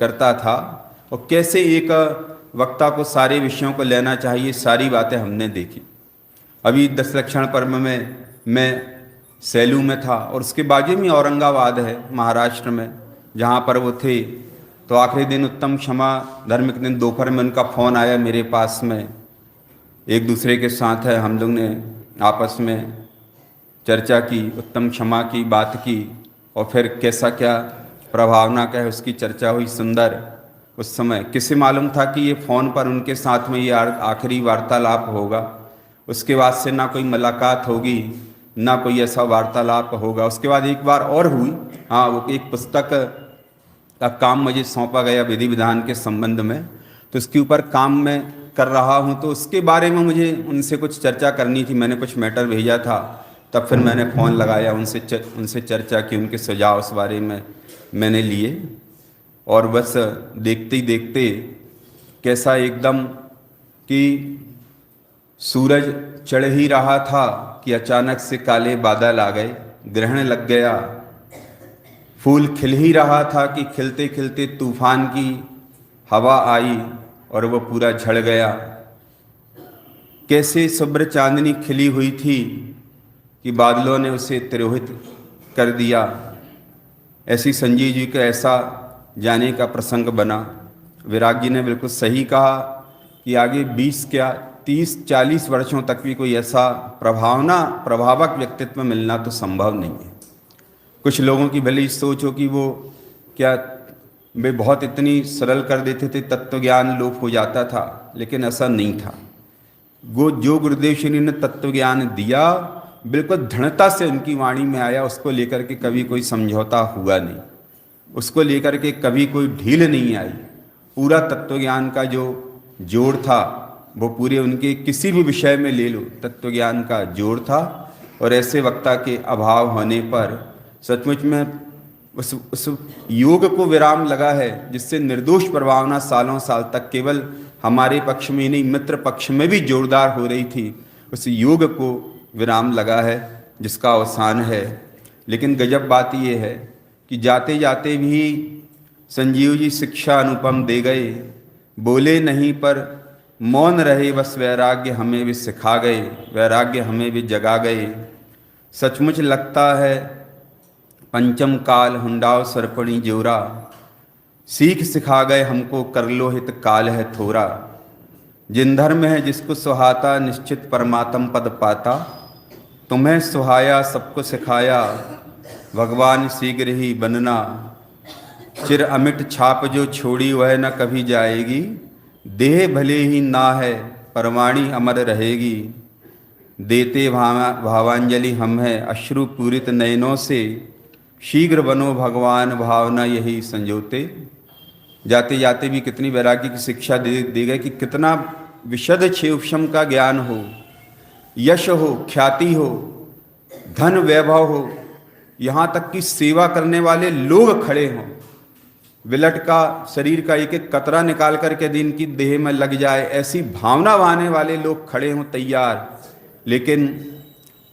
करता था, और कैसे एक वक्ता को सारे विषयों को लेना चाहिए, सारी बातें हमने देखी। अभी 10 लक्षण पर्व में मैं सैलू में था, और उसके बाजू में औरंगाबाद है महाराष्ट्र में, जहाँ पर वो थे। तो आखिरी दिन उत्तम क्षमा धर्म के दिन दोपहर में उनका फ़ोन आया मेरे पास में। एक दूसरे के साथ है, हम लोग ने आपस में चर्चा की, उत्तम क्षमा की बात की, और फिर कैसा क्या प्रभावना का है उसकी चर्चा हुई सुंदर। उस समय किसे मालूम था कि ये फ़ोन पर उनके साथ में ये आखिरी वार्तालाप होगा। उसके बाद से ना कोई मुलाकात होगी, ना कोई ऐसा वार्तालाप होगा। उसके बाद एक बार और हुई, हाँ, वो एक पुस्तक का काम मुझे सौंपा गया विधि विधान के संबंध में, तो इसके ऊपर काम मैं कर रहा हूँ, तो उसके बारे में मुझे उनसे कुछ चर्चा करनी थी। मैंने कुछ मैटर भेजा था, तब फिर मैंने फ़ोन लगाया, उनसे चर्चा की, उनके सुझाव उस बारे में मैंने लिए। और बस देखते ही देखते कैसा एकदम कि सूरज चढ़ ही रहा था कि अचानक से काले बादल आ गए, ग्रहण लग गया। फूल खिल ही रहा था कि खिलते खिलते तूफान की हवा आई और वो पूरा झड़ गया। कैसे शुभ्र चांदनी खिली हुई थी कि बादलों ने उसे तिरोहित कर दिया। ऐसी संजीव जी का ऐसा जाने का प्रसंग बना। विराग जी ने बिल्कुल सही कहा कि आगे 20 क्या 30-40 वर्षों तक भी कोई ऐसा प्रभावक व्यक्तित्व मिलना तो संभव नहीं है। कुछ लोगों की भले ही सोच हो कि वो क्या वे बहुत इतनी सरल कर देते थे, तत्व ज्ञान लोप हो जाता था, लेकिन ऐसा नहीं था। वो जो गुरुदेव श्री ने तत्व ज्ञान दिया बिल्कुल दृढ़ता से उनकी वाणी में आया, उसको लेकर के कभी कोई समझौता हुआ नहीं, उसको लेकर के कभी कोई ढील नहीं आई। पूरा तत्व ज्ञान का जो जोड़ था वो पूरे उनके किसी भी विषय में ले लो तत्व ज्ञान का जोड़ था। और ऐसे वक्ता के अभाव होने पर सचमुच में उस योग को विराम लगा है, जिससे निर्दोष प्रभावना सालों साल तक केवल हमारे पक्ष में नहीं मित्र पक्ष में भी जोरदार हो रही थी। उस योग को विराम लगा है जिसका अवसान है। लेकिन गजब बात यह है कि जाते जाते भी संजीव जी शिक्षा अनुपम दे गए। बोले नहीं पर मौन रहे, बस वैराग्य हमें भी सिखा गए, वैराग्य हमें भी जगा गए। सचमुच लगता है पंचम काल हुंडाओ सरपणी जोरा, सीख सिखा गए हमको कर लो हित काल है थोरा। जिन धर्म है जिसको सुहाता निश्चित परमात्म पद पाता, तुम्हें सुहाया सबको सिखाया भगवान शीघ्र ही बनना। चिर अमिट छाप जो छोड़ी वह न कभी जाएगी, देह भले ही ना है परवाणी अमर रहेगी। देते भावांजलि हम है अश्रु पूरित नयनों से, शीघ्र बनो भगवान भावना यही संजोते। जाते जाते भी कितनी वैराग्य की शिक्षा दे गए कि कितना विशद क्षेपशम का ज्ञान हो, यश हो, ख्याति हो, धन वैभव हो, यहाँ तक कि सेवा करने वाले लोग खड़े हों, विलट का शरीर का एक एक कतरा निकाल करके दिन की देह में लग जाए, ऐसी भावना बहाने वाले लोग खड़े हों तैयार। लेकिन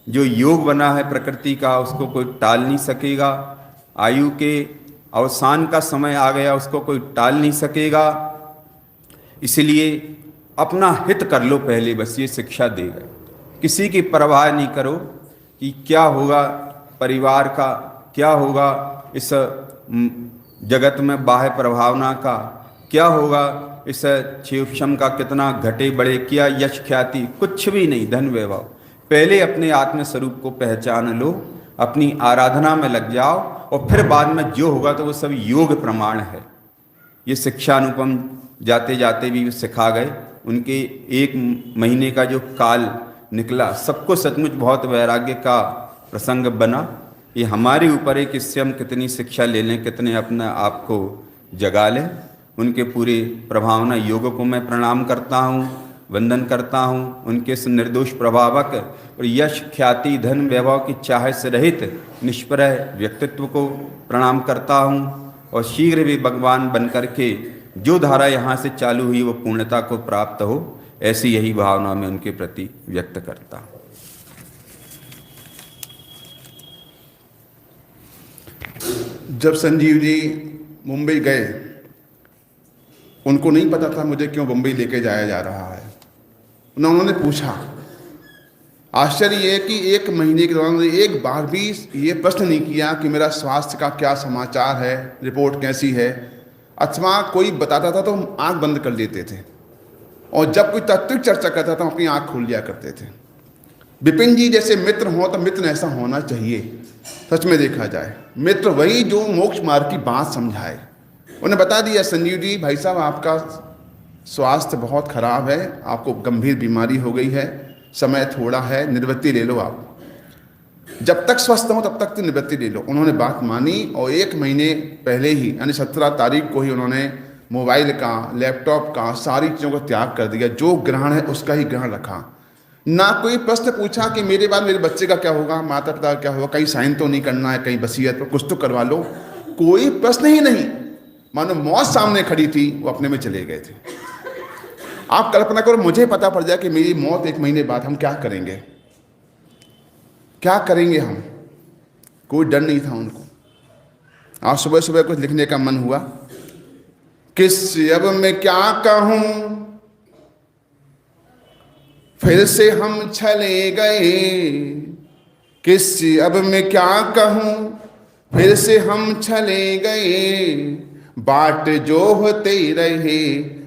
जो योग बना है प्रकृति का उसको कोई टाल नहीं सकेगा। आयु के अवसान का समय आ गया, उसको कोई टाल नहीं सकेगा। इसलिए अपना हित कर लो पहले, बस ये शिक्षा दे गए। किसी की परवाह नहीं करो कि क्या होगा परिवार का, क्या होगा इस जगत में बाह्य प्रभावना का, क्या होगा इस क्षेपशम का, कितना घटे बढ़े, क्या यश ख्याति, कुछ भी नहीं, धन वैभव। पहले अपने आत्म स्वरूप को पहचान लो, अपनी आराधना में लग जाओ और फिर बाद में जो होगा तो वो सब योग प्रमाण है। ये शिक्षा अनुपम जाते जाते भी सिखा गए। उनके 1 महीने का जो काल निकला सबको सचमुच बहुत वैराग्य का प्रसंग बना। ये हमारे ऊपर है कि इससे हम कितनी शिक्षा ले लें, कितने अपने आप को जगा लें। उनके पूरे प्रभावना योग को मैं प्रणाम करता हूँ, वंदन करता हूँ। उनके इस निर्दोष प्रभावक और यश ख्याति धन वैभव की चाह से रहित निष्प्रह व्यक्तित्व को प्रणाम करता हूँ और शीघ्र भी भगवान बन करके जो धारा यहाँ से चालू हुई वो पूर्णता को प्राप्त हो, ऐसी यही भावना मैं उनके प्रति व्यक्त करता हूँ। जब संजीव जी मुंबई गए, उनको नहीं पता था मुझे क्यों मुंबई लेके जाया जा रहा है। उन्होंने पूछा, आश्चर्य ये कि 1 महीने के दौरान एक बार भी ये प्रश्न नहीं किया कि मेरा स्वास्थ्य का क्या समाचार है, रिपोर्ट कैसी है। अथवा कोई बताता था तो हम आँख बंद कर लेते थे, और जब कोई तात्विक चर्चा करता था हम अपनी आँख खोल लिया करते थे। विपिन जी जैसे मित्र हों तो मित्र ऐसा होना चाहिए। सच में देखा जाए मित्र वही जो मोक्ष मार्ग की बात समझाए। उन्हें बता दिया, संजीव जी भाई साहब आपका स्वास्थ्य बहुत खराब है, आपको गंभीर बीमारी हो गई है, समय थोड़ा है, निवृत्ति ले लो, आप जब तक स्वस्थ हो तब तक तो निवृत्ति ले लो। उन्होंने बात मानी और 1 महीने पहले ही यानी 17 तारीख को ही उन्होंने मोबाइल का, लैपटॉप का, सारी चीज़ों का त्याग कर दिया। जो ग्रहण है उसका ही ग्रहण रखा। ना कोई प्रश्न पूछा कि मेरे बाद मेरे बच्चे का क्या होगा, माता पिता का क्या होगा, कहीं साइन तो नहीं करना है, कहीं वसीयत पर कुछ तो करवा लो, कोई प्रश्न ही नहीं। मानो मौत सामने खड़ी थी, वो अपने में चले गए थे। आप कल्पना करो मुझे पता पड़ जाए कि मेरी मौत 1 महीने बाद, हम क्या करेंगे, क्या करेंगे हम। कोई डर नहीं था उनको। आज सुबह सुबह कुछ लिखने का मन हुआ, किस अब मैं क्या कहूं, फिर से हम चले गए, किस अब मैं क्या कहूँ, फिर से हम चले गए, बाट जो होते रहे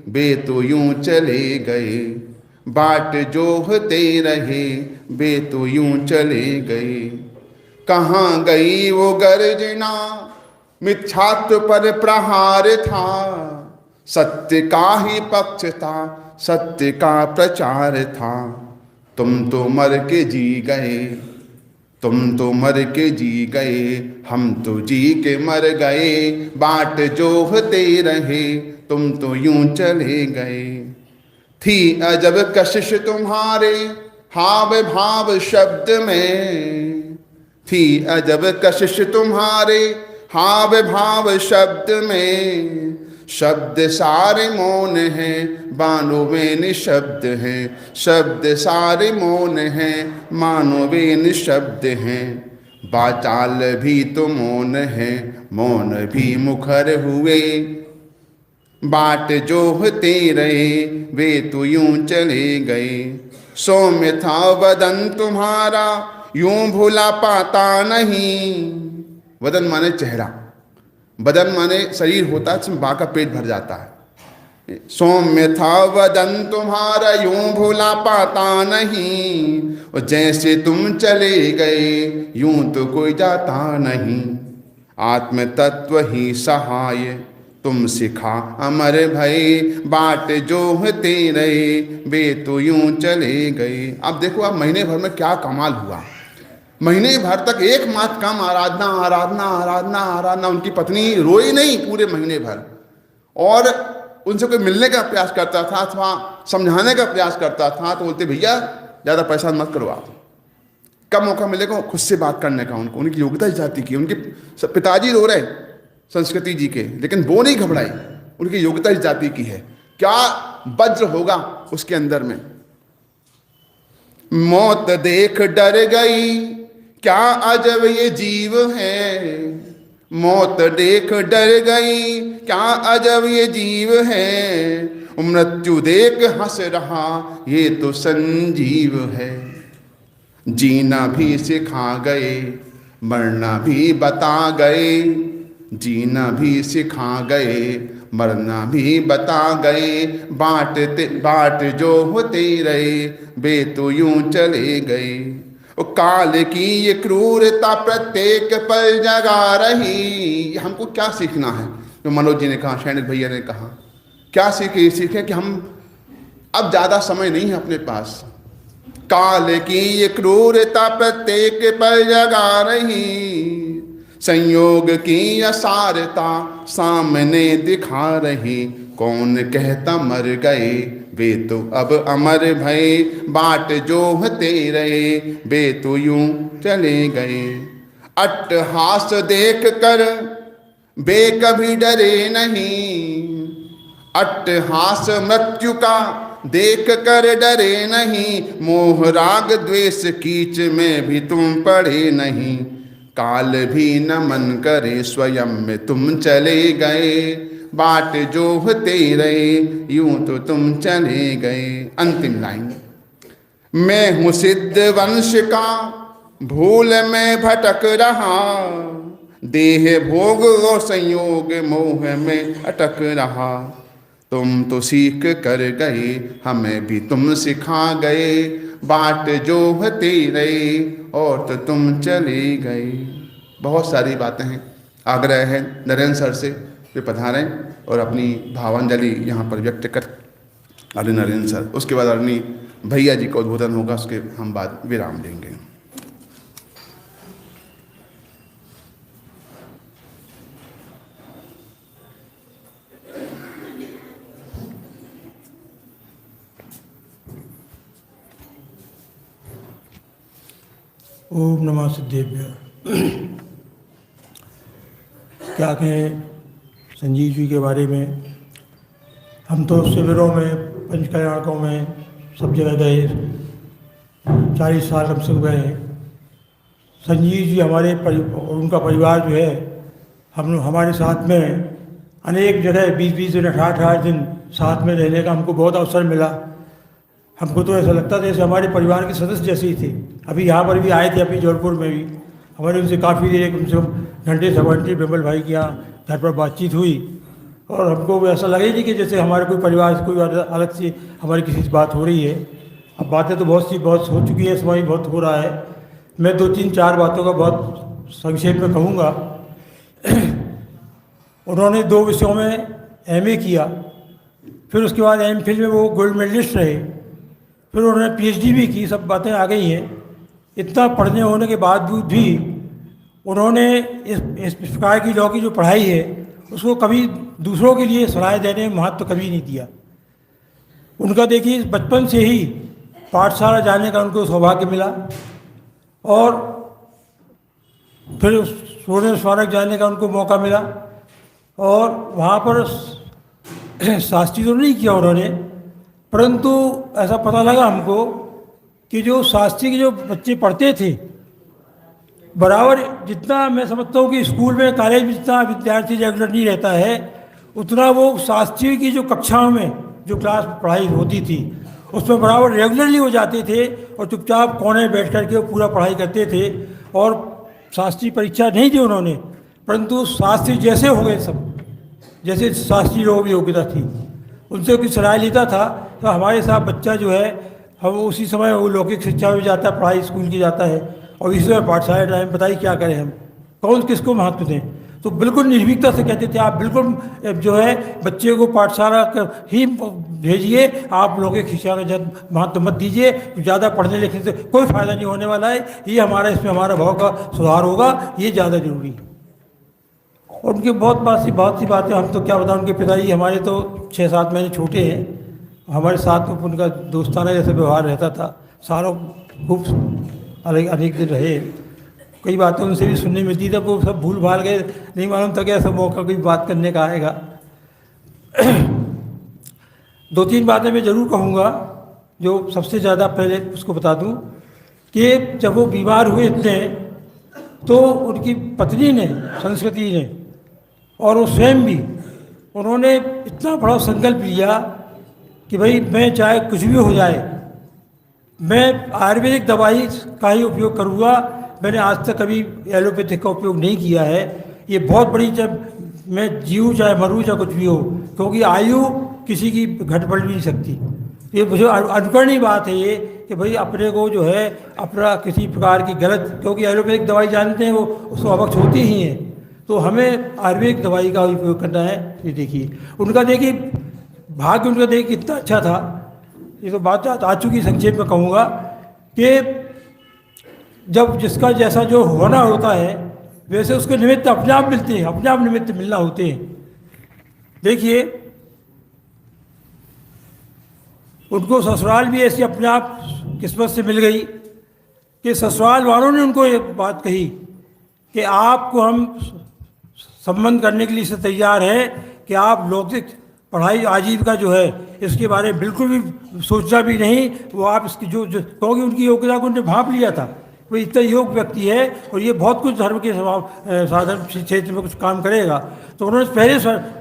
बे तो यूं चले गए, बाट जो होते रहे बे तो यूं चले गए। कहाँ गई वो गर्जना, मिथ्यात्व पर प्रहार था, सत्य का ही पक्ष था, सत्य का प्रचार था। तुम तो मर के जी गए, तुम तो मर के जी गए, हम तो जी के मर गए, बाट जो होते रहे तुम तो यूं चले गए। थी अजब कशिश तुम्हारे हाव भाव शब्द में, थी अजब कशिश तुम्हारे हाव भाव शब्द में, शब्द सारे मौन हैं मानो वे निशब्द हैं, शब्द सारे मौन हैं मानो वे निशब्द हैं। बाचाल भी तो मौन है, मौन भी मुखर हुए, बाट जो होते रहे वे तो यूं चले गए। सौम्य था वदन तुम्हारा यूं भूला पाता नहीं, वदन माने चेहरा, बदन माने शरीर होता है जिसमें बा का पेट भर जाता है। सौम्य था वदन तुम्हारा यूं भूला पाता नहीं, और जैसे तुम चले गए यूं तो कोई जाता नहीं। आत्म तत्व ही सहाय तुम सिखा अमर भय, बाट जो होते रहे वे तो यूं चले गए। अब देखो आप महीने भर में क्या कमाल हुआ, महीने भर तक एक मात्र काम आराधना आराधना आराधना आराधना। उनकी पत्नी रोई नहीं पूरे महीने भर, और उनसे कोई मिलने का प्रयास करता था अथवा समझाने का प्रयास करता था तो बोलते भैया ज़्यादा पैसा मत करो, आप कब मौका मिलेगा खुद से बात करने का। उनको उनकी योग्यता इस जाति की, उनके पिताजी रो रहे संस्कृति जी के, लेकिन वो नहीं घबराई, उनकी योग्यता इस जाति की है। क्या वज्र होगा उसके अंदर में। मौत देख डर गई क्या अजब ये जीव है, मौत देख डर गई क्या अजब ये जीव है, मृत्यु देख हंस रहा ये तो संजीव है। जीना भी सिखा गए मरना भी बता गए, जीना भी सिखा गए मरना भी बता गए, बाट जो होते रहे वे तो यूं चले गए। काल की ये क्रूरता प्रत्येक पल जगा रही। हमको क्या सीखना है, जो मनोज जी ने कहा, शैनिक भैया ने कहा, क्या सीखे? सीखे कि हम अब ज्यादा समय नहीं है अपने पास। काल की ये क्रूरता प्रत्येक पल जगा रही, संयोग की असारता सामने दिखा रही। कौन कहता मर गए वे तो अब अमर भय, बाट जो होते रहे वे तो यूं चले गए। अट्टहास देख कर वे कभी डरे नहीं, अट्टहास मृत्यु का देख कर डरे नहीं। मोह राग द्वेष कीच में भी तुम पड़े नहीं, काल भी नमन करे स्वयं में तुम चले गए। बाट जो होते रहे यूं तो तुम चले गए। अंतिम लाइन, मैं हूं सिद्ध वंश का भूल में भटक रहा, देह भोग और संयोग मोह में अटक रहा। तुम तो सीख कर गए हमें भी तुम सिखा गए, बाट जो होते रहे और तो तुम चले गए। बहुत सारी बातें हैं। आग्रह है नरेंद्र सर से वे पधारें और अपनी भावांजलि यहाँ पर व्यक्त कर आदरणीय नरेंद्र सर, उसके बाद आदरणीय भैया जी का उद्बोधन होगा, उसके हम बाद विराम देंगे। ओम नमः सिद्धेभ्य। क्या कहें संजीव जी के बारे में। हम तो शिविरों में पंचकल्याणकों में सब जगह गए, 40 साल कम से गए। संजीव जी हमारे उनका परिवार जो है, हम हमारे साथ में अनेक जगह 20-20 दिन 18-18 दिन साथ में रहने का हमको बहुत अवसर मिला। हमको तो ऐसा लगता था जैसे हमारे परिवार के सदस्य जैसे ही थे। अभी यहाँ पर भी आए थे, अभी जौनपुर में भी हमारे उनसे काफ़ी देर कम से कम घंटे से घंटे बिमल भाई के यहाँ घर पर बातचीत हुई, और हमको ऐसा लगे नहीं कि जैसे हमारे कोई परिवार से कोई अलग से हमारी किसी से बात हो रही है। अब बातें तो बहुत हो चुकी है, समय बहुत हो रहा है। मैं 2-3-4 बातों का बहुत संक्षेप में कहूँगा। उन्होंने 2 विषयों में MA किया, फिर उसके बाद MPhil में वो गोल्ड मेडलिस्ट रहे, फिर उन्होंने PhD भी की। सब बातें आ गई हैं। इतना पढ़ने होने के बावजूद भी उन्होंने इस प्रकार की लॉ की जो पढ़ाई है उसको कभी दूसरों के लिए सलाह देने में महत्व कभी नहीं दिया। उनका देखिए बचपन से ही पाठशाला जाने का उनको सौभाग्य मिला, और फिर स्वर्ण स्मारक जाने का उनको मौका मिला, और वहाँ पर शास्त्री तो नहीं किया उन्होंने, परंतु ऐसा पता लगा हमको कि जो शास्त्री के जो बच्चे पढ़ते थे, बराबर जितना मैं समझता हूँ कि स्कूल में कॉलेज में जितना विद्यार्थी रेगुलर नहीं रहता है, उतना वो शास्त्री की जो कक्षाओं में जो क्लास पढ़ाई होती थी उसमें बराबर रेगुलरली हो जाते थे, और चुपचाप कोने बैठ कर के वो पूरा पढ़ाई करते थे। और शास्त्री परीक्षा नहीं दी उन्होंने, परंतु शास्त्री जैसे हो गए सब, जैसे शास्त्री लोगों की योग्यता थी, उनसे कुछ सलाह लेता था। तो हमारे साथ बच्चा जो है, हम उसी समय वो लौकिक शिक्षा में जाता है, पढ़ाई स्कूल की जाता है, और इसी समय पाठशाला टाइम बताइए क्या करें हम, कौन किसको महत्व दें। तो बिल्कुल निर्भीकता से कहते थे आप बिल्कुल जो है बच्चे को पाठशाला ही भेजिए, आप लौकिक शिक्षा का महत्व मत दीजिए, ज़्यादा पढ़ने लिखने से कोई फ़ायदा नहीं होने वाला है, ये हमारा इसमें हमारा भाव का सुधार होगा, ये ज़्यादा जरूरी है। और उनकी बहुत सी बातें हम तो क्या बताएं। उनके पिताजी हमारे तो 6-7 महीने छोटे हैं, हमारे साथ में उनका दोस्ताना जैसे व्यवहार रहता था, सारों खूब अनेक दिन रहे। कई बातें उनसे भी सुनने मिलती थी, वो सब भूल भाल गए, नहीं मालूम था कि ऐसा मौका कोई बात करने का आएगा। 2-3 बातें मैं ज़रूर कहूँगा। जो सबसे ज़्यादा पहले उसको बता दूँ कि जब वो बीमार हुए इतने, तो उनकी पत्नी ने, संस्कृति ने, और वो स्वयं भी, उन्होंने इतना बड़ा संकल्प लिया कि भाई मैं चाहे कुछ भी हो जाए, मैं आयुर्वेदिक दवाई का ही उपयोग करूँगा। मैंने आज तक कभी एलोपैथिक का उपयोग नहीं किया है। ये बहुत बड़ी, जब मैं जीऊँ चाहे मरूँ चाहे कुछ भी हो, क्योंकि आयु किसी की घट बढ़ नहीं सकती। ये मुझे अनुकरणीय बात है ये कि भाई अपने को जो है अपना किसी प्रकार की गलत, क्योंकि एलोपैथिक दवाई जानते हैं वो उसको अवक्ष होती ही हैं, तो हमें आयुर्वेदिक दवाई का उपयोग करना है। ये देखिए उनका, देखिए भाग्य उनका देखिए कितना अच्छा था। ये तो बात आ चुकी, संक्षेप में कहूँगा कि जब जिसका जैसा जो होना होता है वैसे उसके निमित्त अपने आप मिलते हैं, अपने आप निमित्त मिलना होते हैं। देखिए उनको ससुराल भी ऐसी अपने आप किस्मत से मिल गई कि ससुराल वालों ने उनको ये बात कही कि आपको हम संबंध करने के लिए से तैयार है कि आप लौकिक पढ़ाई आजीविका जो है इसके बारे में बिल्कुल भी सोचना भी नहीं। वो आप इसकी जो क्योंकि उनकी योग्यता को उन्होंने भांप लिया था, वो इतना योग्य व्यक्ति है और ये बहुत कुछ धर्म के साधन क्षेत्र में कुछ काम करेगा। तो उन्होंने पहले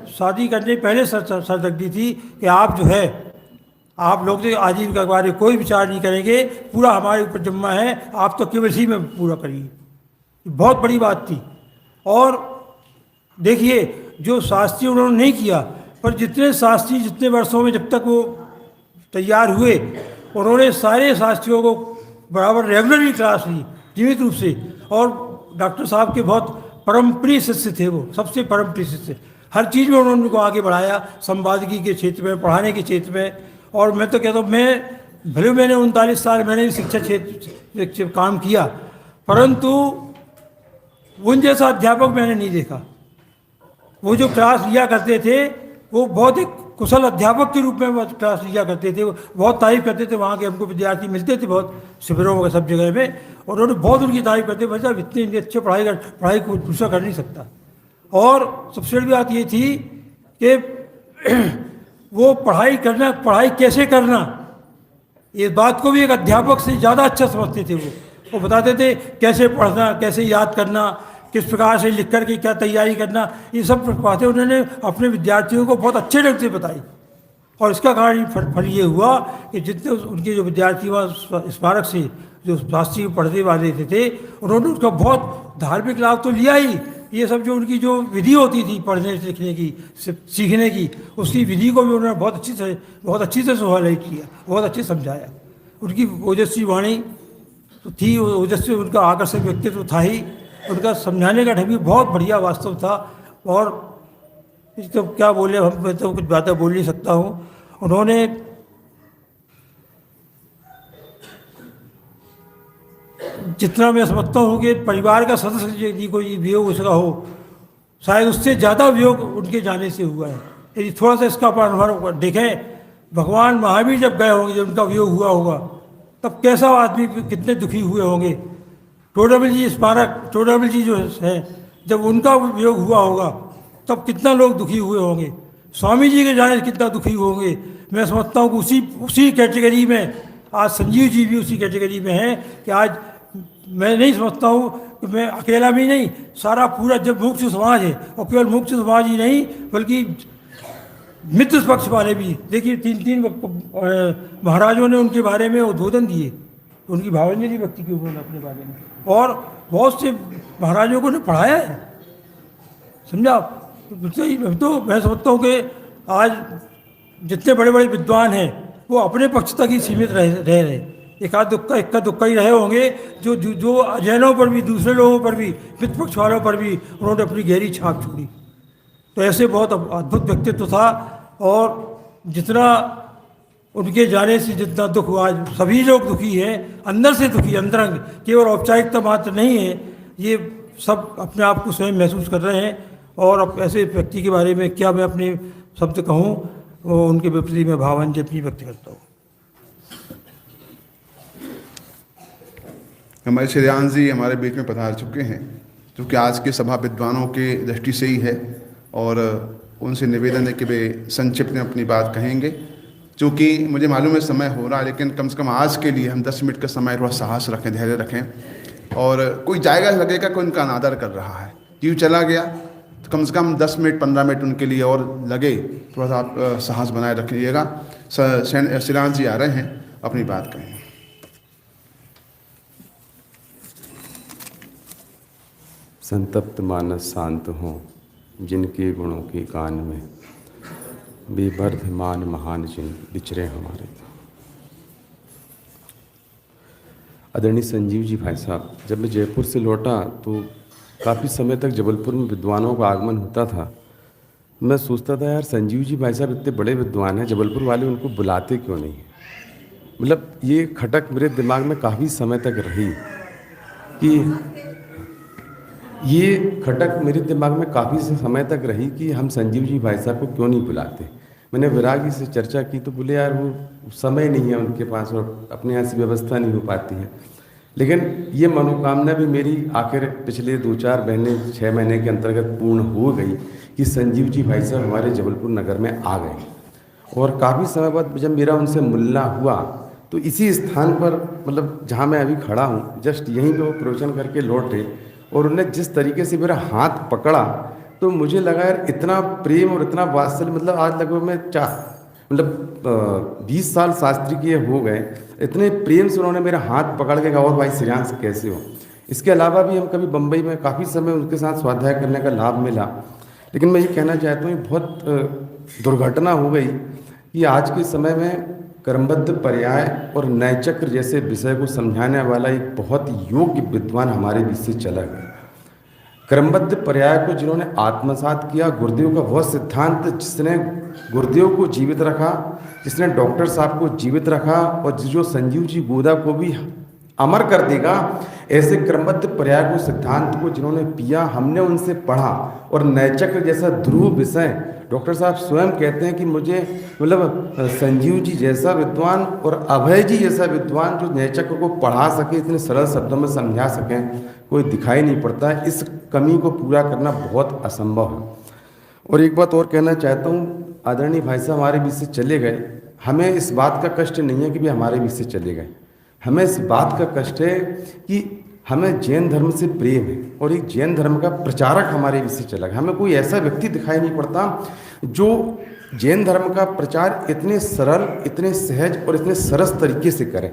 शादी करने पहले शर्त रख दी थी कि आप जो है, आप लोग तो आजीविका के बारे में कोई विचार नहीं करेंगे, पूरा हमारे ऊपर जिम्मा है, आप तो केवल इसी में पूरा करिए। बहुत बड़ी बात थी। और देखिए जो शास्त्री उन्होंने नहीं किया, पर जितने शास्त्री जितने वर्षों में जब तक वो तैयार हुए, उन्होंने सारे शास्त्रियों को बराबर रेगुलरली क्लास ली जीवित रूप से। और डॉक्टर साहब के बहुत परम प्रिय शिष्य थे, वो सबसे परम प्रिय शिष्य। हर चीज़ में उन्होंने उनको आगे बढ़ाया, संपादकी के क्षेत्र में, पढ़ाने के क्षेत्र में। और मैं तो कहता हूँ, मैं भले मैंने 39 साल मैंने भी शिक्षा क्षेत्र काम किया, परंतु उन जैसा अध्यापक मैंने नहीं देखा। वो जो क्लास लिया करते थे वो बहुत एक कुशल अध्यापक के रूप में वो क्लास लिया करते थे, वो बहुत तारीफ करते थे। वहाँ के हमको विद्यार्थी मिलते थे बहुत शिविरों वगैरह सब जगह में, और उन्होंने बहुत उनकी तारीफ करते, भाई साहब इतने अच्छे पढ़ाई को दूसरा कर नहीं सकता। और सबसे बड़ी बात ये थी कि वो पढ़ाई कैसे करना, इस बात को भी एक अध्यापक से ज़्यादा अच्छा समझते थे। वो बताते थे कैसे पढ़ना, कैसे याद करना, किस प्रकार से लिख कर के क्या तैयारी करना, ये सब बातें उन्होंने अपने विद्यार्थियों को बहुत अच्छे ढंग से बताई। और इसका कारण फल ये हुआ कि जितने उनके जो विद्यार्थी वहाँ स्मारक से जो शास्त्री पढ़ने वाले थे उन्होंने उसका बहुत धार्मिक लाभ तो लिया ही, ये सब जो उनकी जो विधि होती थी पढ़ने लिखने की सीखने की, उसकी विधि को भी उन्होंने बहुत अच्छी से सुधार किया, बहुत अच्छे समझाया। उनकी ओजस्वी वाणी तो थी, ओजस्वी उनका आकर्षक व्यक्तित्व था ही, उनका समझाने का ढंग भी बहुत बढ़िया वास्तव था। और तो क्या बोले, हम मैं तो कुछ बातें बोल नहीं सकता हूँ। उन्होंने जितना मैं समझता हूँ कि परिवार का सदस्य यदि कोई वियोग उसका हो, शायद उससे ज़्यादा वियोग उनके जाने से हुआ है। यदि थोड़ा सा इसका अनुभव देखें, भगवान महावीर जब गए होंगे, जब उनका वियोग हुआ होगा, तब कैसा आदमी कितने दुखी हुए होंगे। टोडामल जी स्मारक, टोडामल जी जो है, जब उनका वियोग हुआ होगा तब कितना लोग दुखी हुए होंगे। स्वामी जी के जाने से कितना दुखी होंगे। मैं समझता हूँ कि उसी कैटेगरी में आज संजीव जी भी उसी कैटेगरी में हैं कि आज मैं नहीं समझता हूँ कि मैं अकेला भी नहीं, सारा पूरा जब मुक्त समाज है, और केवल मुक्त समाज ही नहीं बल्कि मित्र पक्ष वाले भी। देखिए 3 महाराजों ने उनके बारे में उद्बोधन दिए, उनकी भावनाएं व्यक्त की उन्होंने अपने बारे में, और बहुत से महाराजों को ने पढ़ाया है, समझा। तो मैं समझता हूँ कि आज जितने बड़े बड़े विद्वान हैं वो अपने पक्ष तक ही सीमित रह रहे। इक्का दुक्का ही रहे होंगे जो अजैनों पर भी, दूसरे लोगों पर भी, मित्र पक्ष वालों पर भी उन्होंने अपनी गहरी छाप छोड़ी। तो ऐसे बहुत अद्भुत व्यक्तित्व था। और जितना उनके जाने से जितना दुख हुआ, आज सभी लोग दुखी हैं, अंदर से दुखी, अंतरंग, केवल औपचारिकता मात्र नहीं है, ये सब अपने आप को स्वयं महसूस कर रहे हैं। और अब ऐसे व्यक्ति के बारे में क्या मैं अपने शब्द कहूँ, वो उनके विपरीत में भावना अपनी व्यक्त करता हूँ। हमारे श्रेयांश जी हमारे बीच में पधार चुके हैं, जो कि आज के सभा विद्वानों के दृष्टि से ही है, और उनसे निवेदन है कि वे संक्षिप्त में अपनी बात कहेंगे। चूँकि मुझे मालूम है समय हो रहा है, लेकिन कम से कम आज के लिए हम 10 मिनट का समय थोड़ा साहस रखें, धैर्य रखें। और कोई जाएगा लगेगा कोई उनका अनादर कर रहा है, जीव चला गया, तो कम से कम 10 मिनट 15 मिनट उनके लिए और लगे, थोड़ा सा आप साहस बनाए रखिएगा। श्रेयांश जी आ रहे हैं, अपनी बात कहें। संतप्त मानस शांत हों, जिनके गुणों के गान में बेबर्धमान महान जिन विचरे हमारे। आदरणीय संजीव जी भाई साहब, जब मैं जयपुर से लौटा तो काफ़ी समय तक जबलपुर में विद्वानों का आगमन होता था। मैं सोचता था यार संजीव जी भाई साहब इतने बड़े विद्वान हैं, जबलपुर वाले उनको बुलाते क्यों नहीं। मतलब ये खटक मेरे दिमाग में काफ़ी समय तक रही कि हम संजीव जी भाई साहब को क्यों नहीं बुलाते। मैंने विरागी से चर्चा की तो बोले यार वो समय नहीं है उनके पास और अपने यहाँ से व्यवस्था नहीं हो पाती है। लेकिन ये मनोकामना भी मेरी आखिर पिछले 2-4 महीने 6 महीने के अंतर्गत पूर्ण हो गई कि संजीव जी भाई साहब हमारे जबलपुर नगर में आ गए। और काफ़ी समय बाद जब मेरा उनसे मिलना हुआ तो इसी स्थान पर, मतलब जहाँ मैं अभी खड़ा हूँ, जस्ट यहीं पे वो प्रवचन करके लौटे और उन्हें जिस तरीके से मेरा हाथ पकड़ा तो मुझे लगा यार इतना प्रेम और इतना वात्सल्य, मतलब आज लगभग मैं 20 साल शास्त्री के हो गए, इतने प्रेम से उन्होंने मेरा हाथ पकड़ के कहा और भाई श्रेयांश कैसे हो। इसके अलावा भी हम कभी बम्बई में काफ़ी समय उनके साथ स्वाध्याय करने का लाभ मिला। लेकिन मैं ये कहना चाहता हूँ बहुत दुर्घटना हो गई कि आज के समय में क्रमबद्ध पर्याय और नयचक्र जैसे विषय को समझाने वाला एक बहुत योग्य विद्वान हमारे बीच से चला गया। क्रमबद्ध पर्याय को जिन्होंने आत्मसात किया, गुरुदेव का वह सिद्धांत जिसने गुरुदेव को जीवित रखा, जिसने डॉक्टर साहब को जीवित रखा और जो संजीव जी गोदा को भी अमर कर देगा, ऐसे क्रमबद्ध पर्याय को सिद्धांत को जिन्होंने पिया, हमने उनसे पढ़ा। और नयचक्र जैसा ध्रुव विषय, डॉक्टर साहब स्वयं कहते हैं कि मुझे मतलब संजीव जी जैसा विद्वान और अभय जी जैसा विद्वान जो नयचक्र को पढ़ा सके, इतने सरल शब्दों में समझा सकें, कोई दिखाई नहीं पड़ता है। इस कमी को पूरा करना बहुत असंभव है। और एक बात और कहना चाहता हूँ, आदरणीय भाई साहब हमारे बीच से चले गए, हमें इस बात का कष्ट नहीं है कि भी हमारे बीच से चले गए, हमें इस बात का कष्ट है कि हमें जैन धर्म से प्रेम है और एक जैन धर्म का प्रचारक हमारे बीच से चला गया। हमें कोई ऐसा व्यक्ति दिखाई नहीं पड़ता जो जैन धर्म का प्रचार इतने सरल, इतने सहज और इतने सरस तरीके से करे।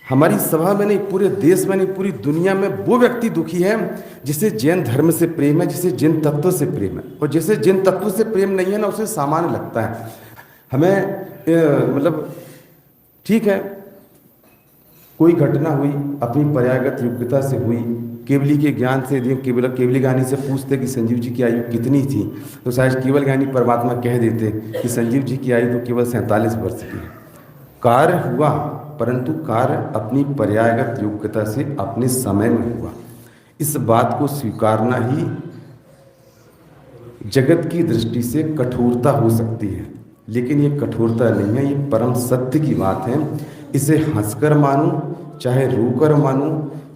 हमारी सभा में नहीं, पूरे देश में नहीं, पूरी दुनिया में वो व्यक्ति दुखी है जिसे जैन धर्म से प्रेम है, जिसे जैन तत्व से प्रेम है। और जिसे जैन तत्व से प्रेम नहीं है ना, उसे सामान्य लगता है। हमें मतलब ठीक है, कोई घटना हुई, अपनी पर्यायगत योग्यता से हुई, केवली के ज्ञान से, यदि केवली ज्ञानी से पूछते कि संजीव जी की आयु कितनी थी, तो शायद केवल ज्ञानी परमात्मा कह देते कि संजीव जी की आयु तो केवल 47 वर्ष की है। कार्य हुआ, परंतु कार्य अपनी पर्यायगत योग्यता से अपने समय में हुआ। इस बात को स्वीकारना ही जगत की दृष्टि से कठोरता हो सकती है, लेकिन ये कठोरता नहीं है, ये परम सत्य की बात है। इसे हंसकर मानूं, चाहे रोकर मानूं,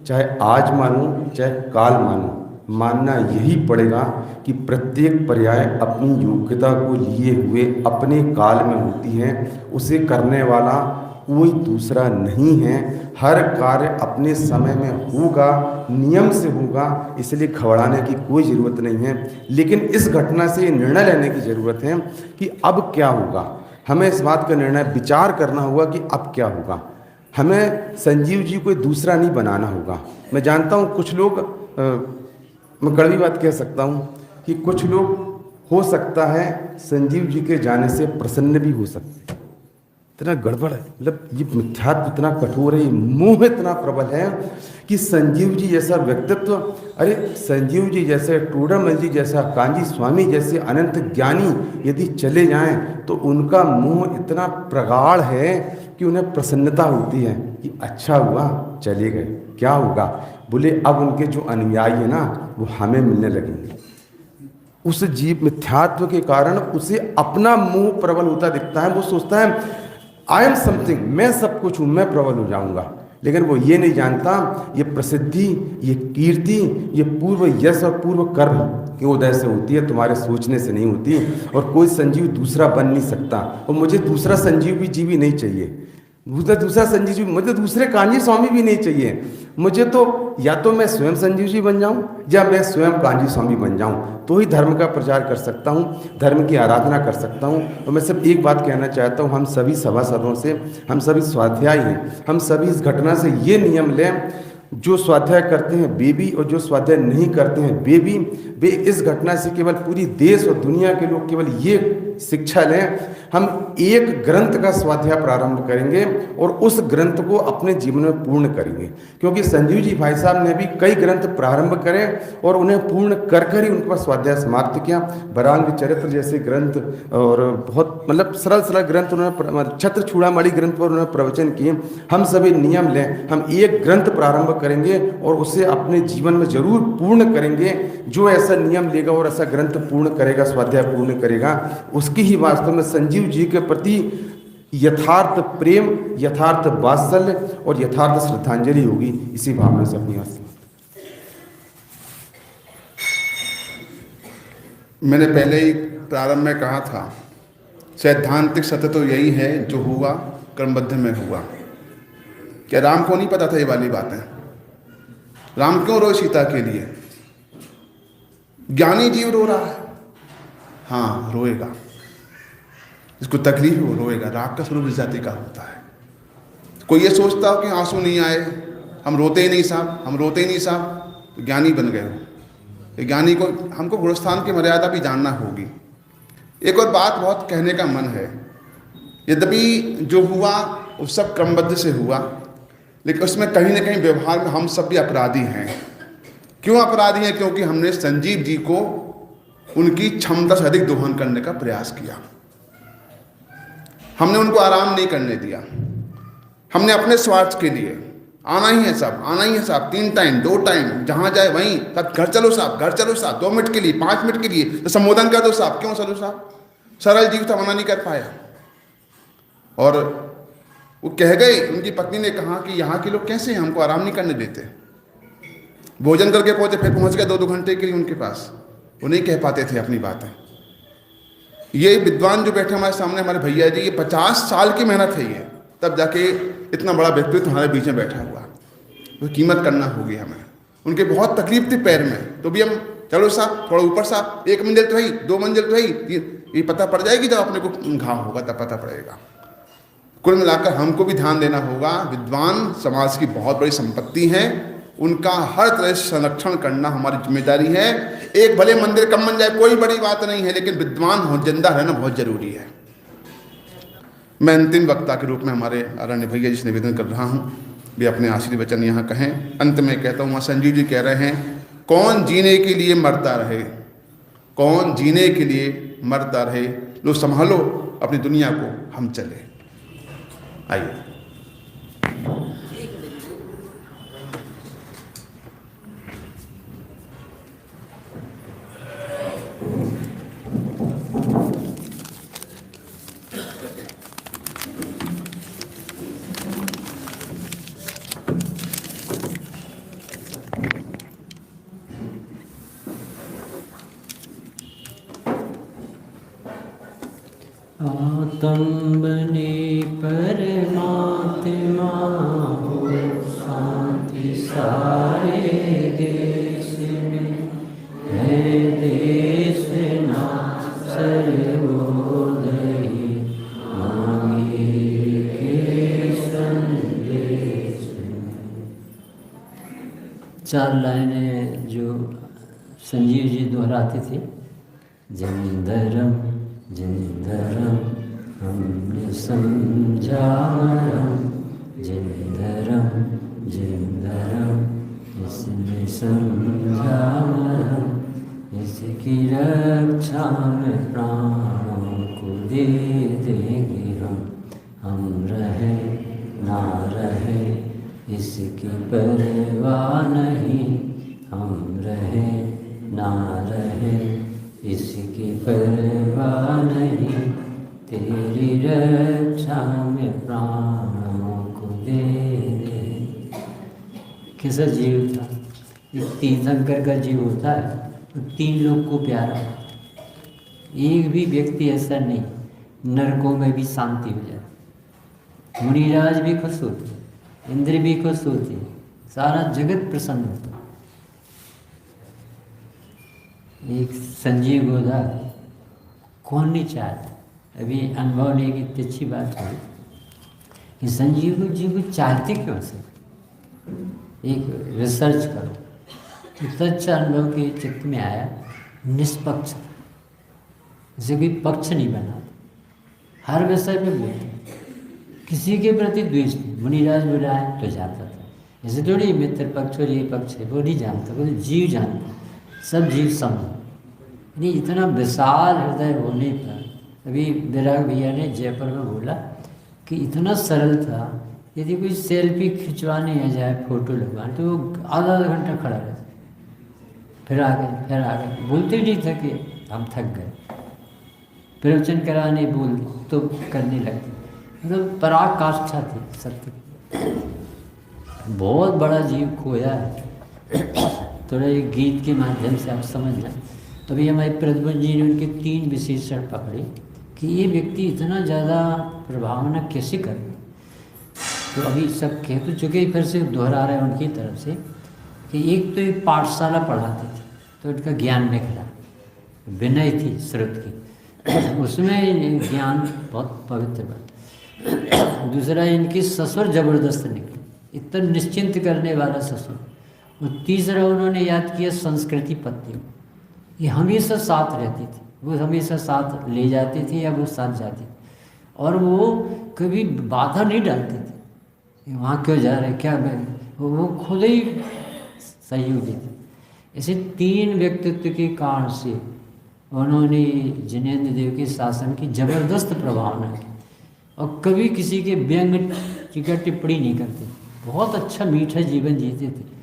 चाहे आज मानूं, चाहे काल मानूं, मानना यही पड़ेगा कि प्रत्येक पर्याय अपनी योग्यता को लिए हुए अपने काल में होती है। उसे करने वाला कोई दूसरा नहीं है। हर कार्य अपने समय में होगा, नियम से होगा, इसलिए घबराने की कोई ज़रूरत नहीं है। लेकिन इस घटना से निर्णय लेने की ज़रूरत है कि अब क्या होगा। हमें इस बात का निर्णय विचार करना होगा कि अब क्या होगा। हमें संजीव जी को दूसरा नहीं बनाना होगा। मैं जानता हूँ कुछ लोग, मैं कड़वी बात कह सकता हूँ कि कुछ लोग हो सकता है संजीव जी के जाने से प्रसन्न भी हो सकते हैं। इतना गड़बड़ है, मतलब ये मिथ्यात्व इतना कठोर है, ये मोह इतना प्रबल है कि संजीव जी जैसा व्यक्तित्व, अरे संजीव जी जैसे, टूडरमल जी जैसा, कांजी स्वामी जैसे अनंत ज्ञानी यदि चले जाएं तो उनका मोह इतना प्रगाढ़ है कि उन्हें प्रसन्नता होती है कि अच्छा हुआ चले गए। क्या होगा? बोले अब उनके जो अनुयायी है ना, वो हमें मिलने लगेंगे। उस जीव मिथ्यात्व के कारण उसे अपना मोह प्रबल होता दिखता है। वो सोचता है आई एम समथिंग, मैं सब कुछ हूँ, मैं प्रबल हो जाऊंगा। लेकिन वो ये नहीं जानता ये प्रसिद्धि, ये कीर्ति, ये पूर्व यश और पूर्व कर्म के उदय से होती है, तुम्हारे सोचने से नहीं होती। और कोई संजीव दूसरा बन नहीं सकता। और मुझे दूसरा संजीव भी जीवी नहीं चाहिए, दूसरा संजीव जी, मुझे दूसरे कांजी स्वामी भी नहीं चाहिए। मुझे तो या तो मैं स्वयं संजीव जी बन जाऊं या मैं स्वयं कांजी स्वामी बन जाऊं, तो ही धर्म का प्रचार कर सकता हूं, धर्म की आराधना कर सकता हूं। और मैं सिर्फ एक बात कहना चाहता हूं, हम सभी सभासदों से, हम सभी स्वाध्यायी हैं, हम सभी इस घटना से ये नियम लें, जो स्वाध्याय करते हैं वे भी और जो स्वाध्याय नहीं करते हैं वे भी, वे इस घटना से केवल पूरी देश और दुनिया के लोग केवल ये शिक्षा लें, हम एक ग्रंथ का स्वाध्याय प्रारंभ करेंगे और उस ग्रंथ को अपने जीवन में पूर्ण करेंगे। क्योंकि संजीव जी भाई साहब ने भी कई ग्रंथ प्रारंभ करे और उन्हें पूर्ण कर कर ही उनका स्वाध्याय समाप्त किया। वरांग चरित्र जैसे ग्रंथ और बहुत मतलब सरल सरल ग्रंथ उन्होंने, छत्र चूड़ामणि ग्रंथ पर उन्होंने प्रवचन किए। हम सभी नियम लें, हम एक ग्रंथ प्रारंभ करेंगे और उसे अपने जीवन में जरूर पूर्ण करेंगे। जो ऐसा नियम लेगा और ऐसा ग्रंथ पूर्ण करेगा, स्वाध्याय पूर्ण करेगा, उसकी ही वास्तव में संजीव जी के प्रति यथार्थ प्रेम, यथार्थ वात्सल्य और यथार्थ श्रद्धांजलि होगी। इसी भावना से अपनी बात। मैंने पहले ही प्रारंभ में कहा था, सैद्धांतिक सत्य तो यही है जो हुआ क्रमबद्ध में हुआ। क्या राम को नहीं पता था ये वाली बातें? राम क्यों रोए सीता के लिए? ज्ञानी जीव रो रहा है, हाँ रोएगा, इसको तकलीफ हो, रोएगा। राग का स्वरूप इस जाति का होता है। कोई ये सोचता हो कि आंसू नहीं आए, हम रोते ही नहीं साहब, हम रोते ही नहीं साहब, तो ज्ञानी बन गए हो। ज्ञानी को, हमको गुणस्थान की मर्यादा भी जानना होगी। एक और बात बहुत कहने का मन है, यद्यपि जो हुआ वो सब क्रमबद्ध से हुआ, लेकिन उसमें कहीं ना कहीं व्यवहार में हम सब भी अपराधी हैं। क्यों अपराधी हैं? क्योंकि हमने संजीव जी को उनकी क्षमता से अधिक दोहन करने का प्रयास किया। हमने उनको आराम नहीं करने दिया। हमने अपने स्वार्थ के लिए आना ही है साहब, आना ही है साहब, 3 टाइम 2 टाइम, जहां जाए वहीं साहब, घर चलो साहब, घर चलो साहब, 2 मिनट के लिए, 5 मिनट के लिए तो संबोधन कर दो साहब। क्यों चलो साहब? सरल जीव था, मना नहीं कर पाया। और वो कह गए, उनकी पत्नी ने कहा कि यहाँ के लोग कैसे हैं, हमको आराम नहीं करने देते। भोजन करके पहुंचे, फिर पहुंच गए 2-2 घंटे के लिए उनके पास। वो नहीं कह पाते थे अपनी बातें। ये विद्वान जो बैठे हमारे सामने, हमारे भैया जी, ये 50 साल की मेहनत है ये, तब जाके इतना बड़ा व्यक्तित्व हमारे बीच में बैठा हुआ। वो कीमत करना होगी हमें। उनके बहुत तकलीफ थी पैर में, तो भी हम चलो साहब थोड़ा ऊपर साहब, 1 मंजिल तो है ही, 2 मंजिल तो है ही, ये पता पड़ जाएगी जब अपने को घाव होगा तब पता पड़ेगा। कुल मिलाकर हमको भी ध्यान देना होगा, विद्वान समाज की बहुत बड़ी संपत्ति है, उनका हर तरह से संरक्षण करना हमारी जिम्मेदारी है। एक भले मंदिर कम बन जाए कोई बड़ी बात नहीं है, लेकिन विद्वान हो जिंदा रहना बहुत जरूरी है। मैं अंतिम वक्ता के रूप में हमारे आदरणीय भैया जी से निवेदन कर रहा हूँ, वे अपने आशीर्वाद वचन यहाँ कहें। अंत में कहता हूँ, संजीव जी कह रहे हैं, कौन जीने के लिए मरता रहे, कौन जीने के लिए मरता रहे, लो संभालो अपनी दुनिया को, हम चले। आइए। आत्म बने परमात्मा हो, शांति सारे देश में है, देश ना सर्वोदयी मांगे के संदेश। 4 लाइनें जो संजीव जी दोहराते थे, जिंदरम जिंदरम हमने समझा मरम, जिंदरम जिंदरम इसने समझा मरम, इसकी रक्षा में प्राणों को दे देंगे हम रहे ना रहे इसकी परवाह नहीं, हम रहे ना रहे इसकी परवाह नहीं, तेरी रक्षा में प्राणों को दे दे। कैसा जीव था, इस तीर्थंकर का जीव होता है तो 3 लोग को प्यारा। एक भी व्यक्ति ऐसा नहीं, नरकों में भी शांति हो जाए, मुनिराज भी खुश होते, इंद्र भी खुश होते, सारा जगत प्रसन्न होता। एक संजीव गोदा कौन नहीं चाहता, अभी अनुभव ने की इतनी अच्छी बात हुई कि संजीव जी को चाहते क्यों से। एक रिसर्च करो, इतना अच्छा अनुभव के चित्त में आया, निष्पक्ष, जैसे कोई पक्ष नहीं बना, हर विषय पे बोलते, किसी के प्रति द्वेष नहीं। मुनिराज बुलाए तो जानता था, जैसे थोड़ी मित्र पक्ष और ये पक्ष है वो नहीं जानता, वो जीव जानता, सब जीव सम। नहीं, इतना विशाल हृदय होने पर, अभी विराग भैया ने जयपुर में बोला कि इतना सरल था, यदि कोई सेल्फी खिंचवाने आ जाए, फोटो लगवाने, तो वो आधा घंटा खड़ा रहता, फिर आ गए, बोलते नहीं थे कि हम थक गए, प्रवचन कराने बोल तो करने लगते, मतलब पराकाष्ठा थी सत्य। बहुत बड़ा जीव खोया है। थोड़ा एक गीत के माध्यम से आप समझ जाए। तभी हमारे प्रद्युम्न जी ने उनके 3 विशेषण पकड़े कि ये व्यक्ति इतना ज़्यादा प्रभावना कैसे कर। तो अभी सब कह तो चुके, फिर से दोहरा रहे हैं उनकी तरफ से कि एक तो एक पाठशाला पढ़ाते थे, तो उनका ज्ञान निकला, विनय थी श्रुत की, उसमें ज्ञान बहुत पवित्र बना। दूसरा, इनकी ससुर जबरदस्त निकली, इतना निश्चिंत करने वाला ससुर। और तीसरा, उन्होंने याद किया संस्कृति पत्नी, ये हमेशा साथ रहती थी, वो हमेशा साथ ले जाते थे या वो साथ जाती थी, और वो कभी बाधा नहीं डालते थे, वहाँ क्यों जा रहे क्या, वो खुद ही सहयोगी थे। ऐसे 3 व्यक्तित्व के कारण से उन्होंने जिनेंद्र देव के शासन की जबरदस्त प्रभावना की, और कभी किसी के व्यंग की टिप्पणी नहीं करते, बहुत अच्छा मीठा जीवन जीते थे।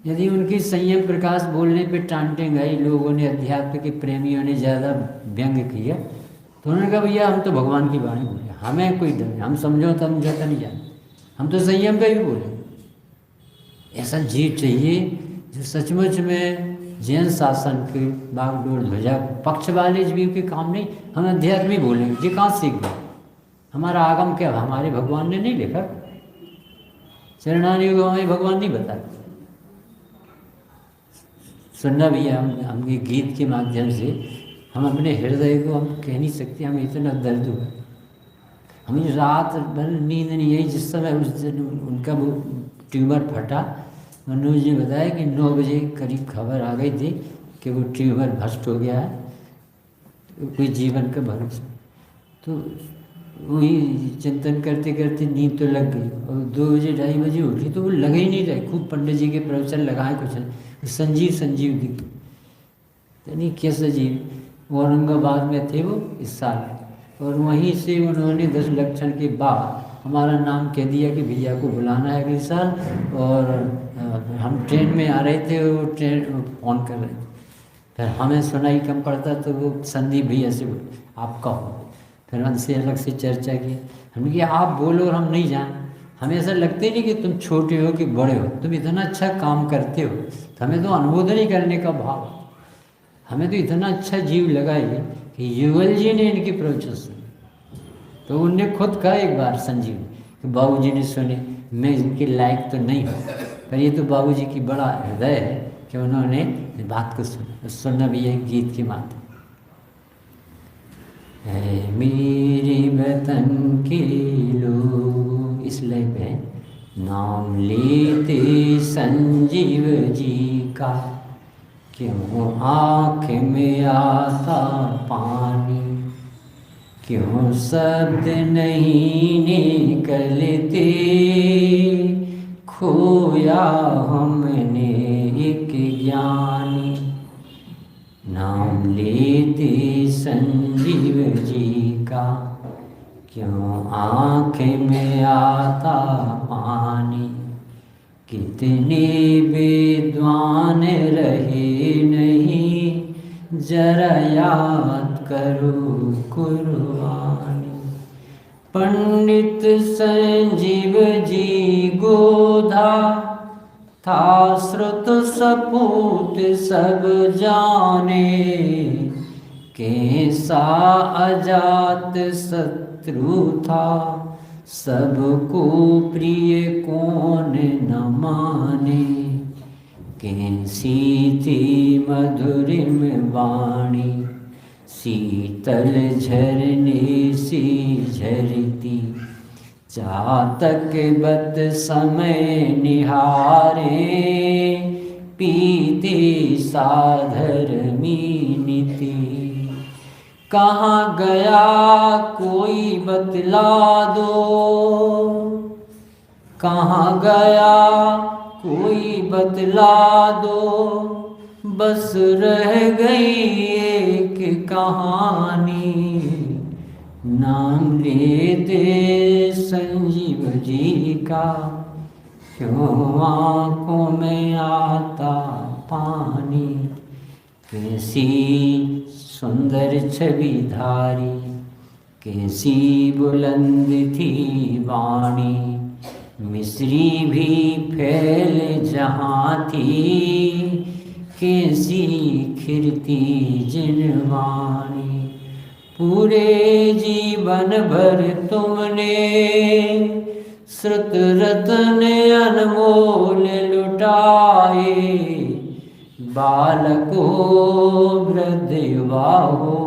यदि उनकी संयम प्रकाश बोलने पे टांटे गए, लोगों ने, अध्यात्म के प्रेमियों ने ज़्यादा व्यंग किया, तो उन्होंने कहा भैया हम तो भगवान की वाणी बोले, हमें कोई डर नहीं, हम समझो तो हम ज़्यादा नहीं जानते, हम तो संयम का ही बोले। ऐसा जीव चाहिए जो सचमुच में जैन शासन के बागडोर ध्वजा पक्ष वाले जीव के काम नहीं, हम अध्यात्म ही बोलेंगे, जी कहाँ सीख गए, हमारा आगम क्या, हमारे भगवान ने नहीं लिखा। चरणानी को हमें भगवान नहीं बताते। सुनना भैया, हम ये गीत के माध्यम से हम अपने हृदय को हम कह नहीं सकते, हमें इतना दर्द हुआ, हमें रात भर नींद नहीं आई। जिस समय उस दिन उनका वो ट्यूमर फटा, मनोज जी बताया कि 9 बजे करीब खबर आ गई थी कि वो ट्यूमर भ्रष्ट हो गया है, कोई जीवन का भरोसा। तो वही चिंतन करते करते नींद तो लग गई, और 2 बजे 2:30 बजे उठी तो वो लग ही नहीं रहे। खूब पंडित जी के प्रवचन लगाए, कुछ नहीं, संजीव संजीव दिखे, यानी कैसा जीव। औरंगाबाद में थे वो इस साल, और वहीं से उन्होंने 10 लक्षण के बाद हमारा नाम कह दिया कि भैया को बुलाना है अगले साल। और हम ट्रेन में आ रहे थे, वो ट्रेन फ़ोन कर रहे थे, फिर हमें सुनाई कम पड़ता तो वो संदीप भैया से आप कहो, फिर उनसे अलग से चर्चा की। हमने कहा आप बोलो और हम नहीं जाएं, हमें ऐसा लगता ही नहीं कि तुम छोटे हो कि बड़े हो, तुम इतना अच्छा काम करते हो, तो हमें तो अनुमोदन ही करने का भाव। हमें तो इतना अच्छा जीव लगा ये कि युगल जी ने इनकी प्रवचन सुनी, तो उनने खुद कहा एक बार संजीव कि बाबूजी ने सुने, मैं इनके लायक तो नहीं हूँ, पर ये तो बाबूजी की बड़ा हृदय है कि उन्होंने इस बात को सुनना भी एक गीत के माध्यम। है मेरे वतन के लोग, इस लय पे नाम लेते संजीव जी का, क्यों आँख में आता पानी, क्यों शब्द नहीं निकलते, खोया हमने एक ज्ञानी। नाम लेते संजीव जी का, क्यों आँख में आता पानी, कितने विद्वान रहे नहीं, जरा याद करो कुर्बानी। पंडित संजीव जी गोधा, था श्रुत सपूत सब जाने, कैसा अजात शत्रु था, सबको प्रिय कौन न माने, कैसी थी मधुरिम वाणी, शीतल झरने सी झरती, चातक बत समय निहारे, पीते साधर मीनिति। कहाँ गया कोई बतला दो, कहाँ गया कोई बतला दो, बस रह गई एक कहानी। नाम लेते संजीव जी का, क्यों आँखों में आता पानी, कैसी सुंदर छवि धारी, कैसी बुलंद थी वाणी, मिस्री भी फैल जहाँ थी, कैसी खिरती जिनवाणी। पूरे जीवन भर तुमने श्रुत रत्न अनमोल लुटाए, बालको वृद्ध युवा हो,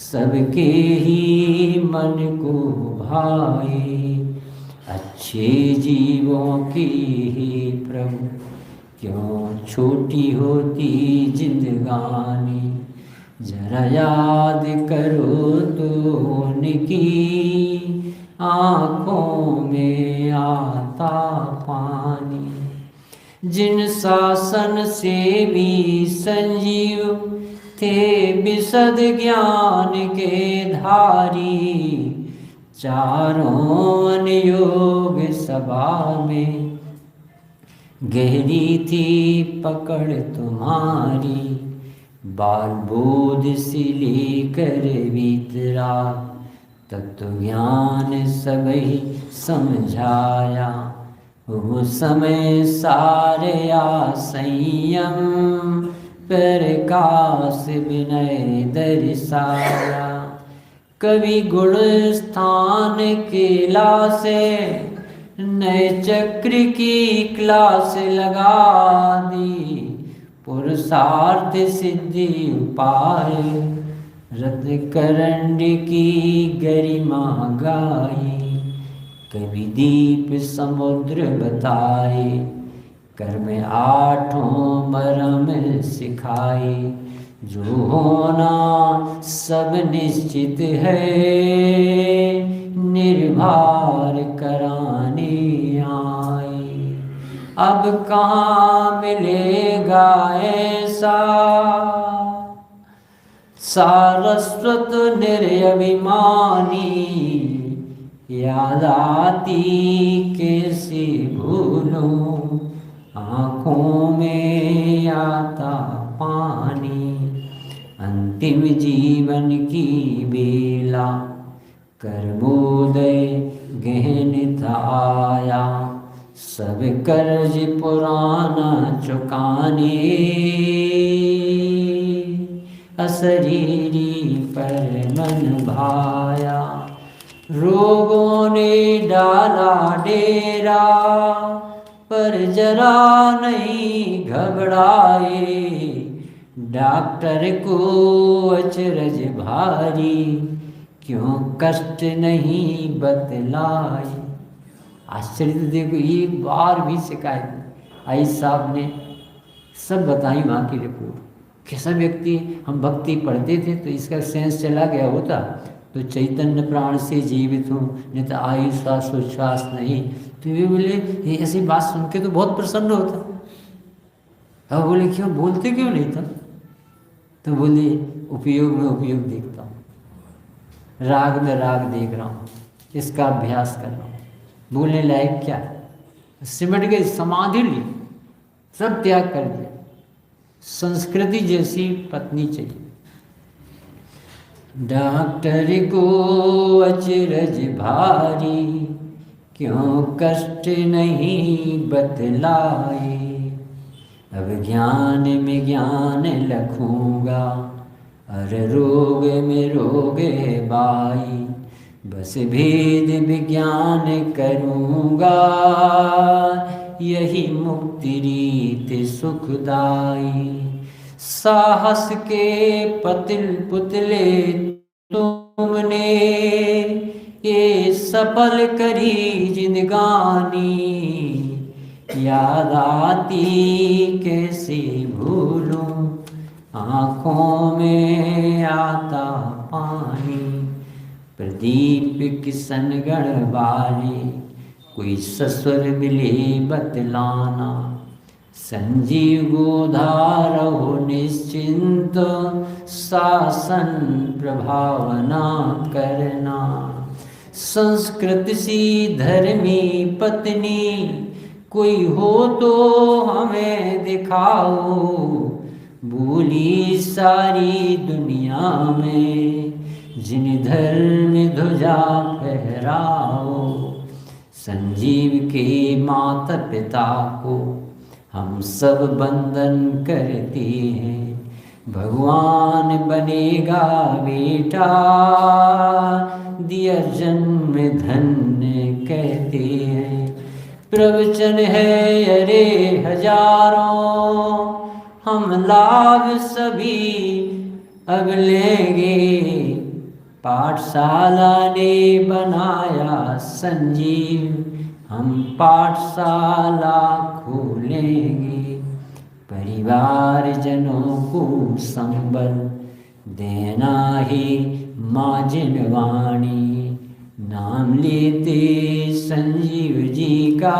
सबके ही मन को भाए। अच्छे जीवों की ही प्रभु, क्यों छोटी होती जिंदगानी, जरा याद करो तो उनकी, आँखों में आता पानी। जिन शासन से भी संजीव थे विशद ज्ञान के धारी, चारों अनयोग सभा में गहरी थी पकड़ तुम्हारी, बाल बोध से लेकर भीतरा, तत्व ज्ञान सबही समझाया। वो समय सारया संयम, प्रकाश विनय दर्शाया। कवि गुण स्थान केला से, नए चक्र की क्लास लगा दी, पुरुषार्थ सिद्धि उपाय, रत्न करंड की गरिमा गाई, कवि दीप समुद्र बताए, कर्म आठों मरम सिखाए, जो होना सब निश्चित है, निर्भर कराने आए। अब कहाँ मिलेगा ऐसा सारस्वत निर्अभिमानी, याद आती कैसे भूलूं, आँखों में आता पानी, अंतिम जीवन की बेला, कर्मोदय गहन था आया, सब कर्ज पुराना चुकाने, अशरीरी पर मन भाया, रोगों ने डाला डेरा, पर जरा नहीं घबराए, डॉक्टर को अचरज भारी, क्यों कष्ट नहीं बतलाए। आश्चर्य तो देखो, एक बार भी शिकायत नहीं आई। साहब ने सब बताई वहाँ की रिपोर्ट। कैसा व्यक्ति, हम भक्ति पढ़ते थे तो इसका सेंस चला गया होता तो चैतन्य प्राण से जीवित हूँ, नहीं तो आयु श्वास उच्छ्वास नहीं। तो वे बोले, ये ऐसी बात सुन के तो बहुत प्रसन्न होता। अब बोले क्यों बोलते क्यों नहीं था? तो बोले उपयोग में उपयोग देखता हूँ, राग में राग देख रहा हूँ, इसका अभ्यास कर रहा हूँ। बोलने लायक क्या, सिमट गए, समाधि ली, सब त्याग कर दिया। संस्कृति जैसी पत्नी चाहिए। डॉक्टर को अचरज भारी, क्यों कष्ट नहीं बतलाए, अब ज्ञान में ज्ञान लखूंगा, अरे रोग में रोग है बाई, बस भेद विज्ञान करूँगा, यही मुक्ति रीत सुखदाई। साहस के पतिल पुतले तुमने, ये सफल करी जिंदगानी, याद आती कैसे भूलूं, आँखों में आता पानी। प्रदीप किसन गण वाले, कोई ससुर मिले बतलाना, संजीव गोधार हो निश्चिंत, शासन प्रभावना करना। संस्कृत सी धर्मी पत्नी, कोई हो तो हमें दिखाओ, बोली सारी दुनिया में, जिन धर्म ध्वजा फहराओ। संजीव के माता पिता को हम सब बंधन करते हैं, भगवान बनेगा बेटा, दिया जन्म धन्य कहते हैं। प्रवचन है अरे हजारों, हम लाभ सभी अब लेंगे, पाठशाला ने बनाया संजीव, हम पाठशाला खोलेंगे। परिवार जनों को संबल देना ही माँ जिनवाणी, नाम लेते संजीव जी का,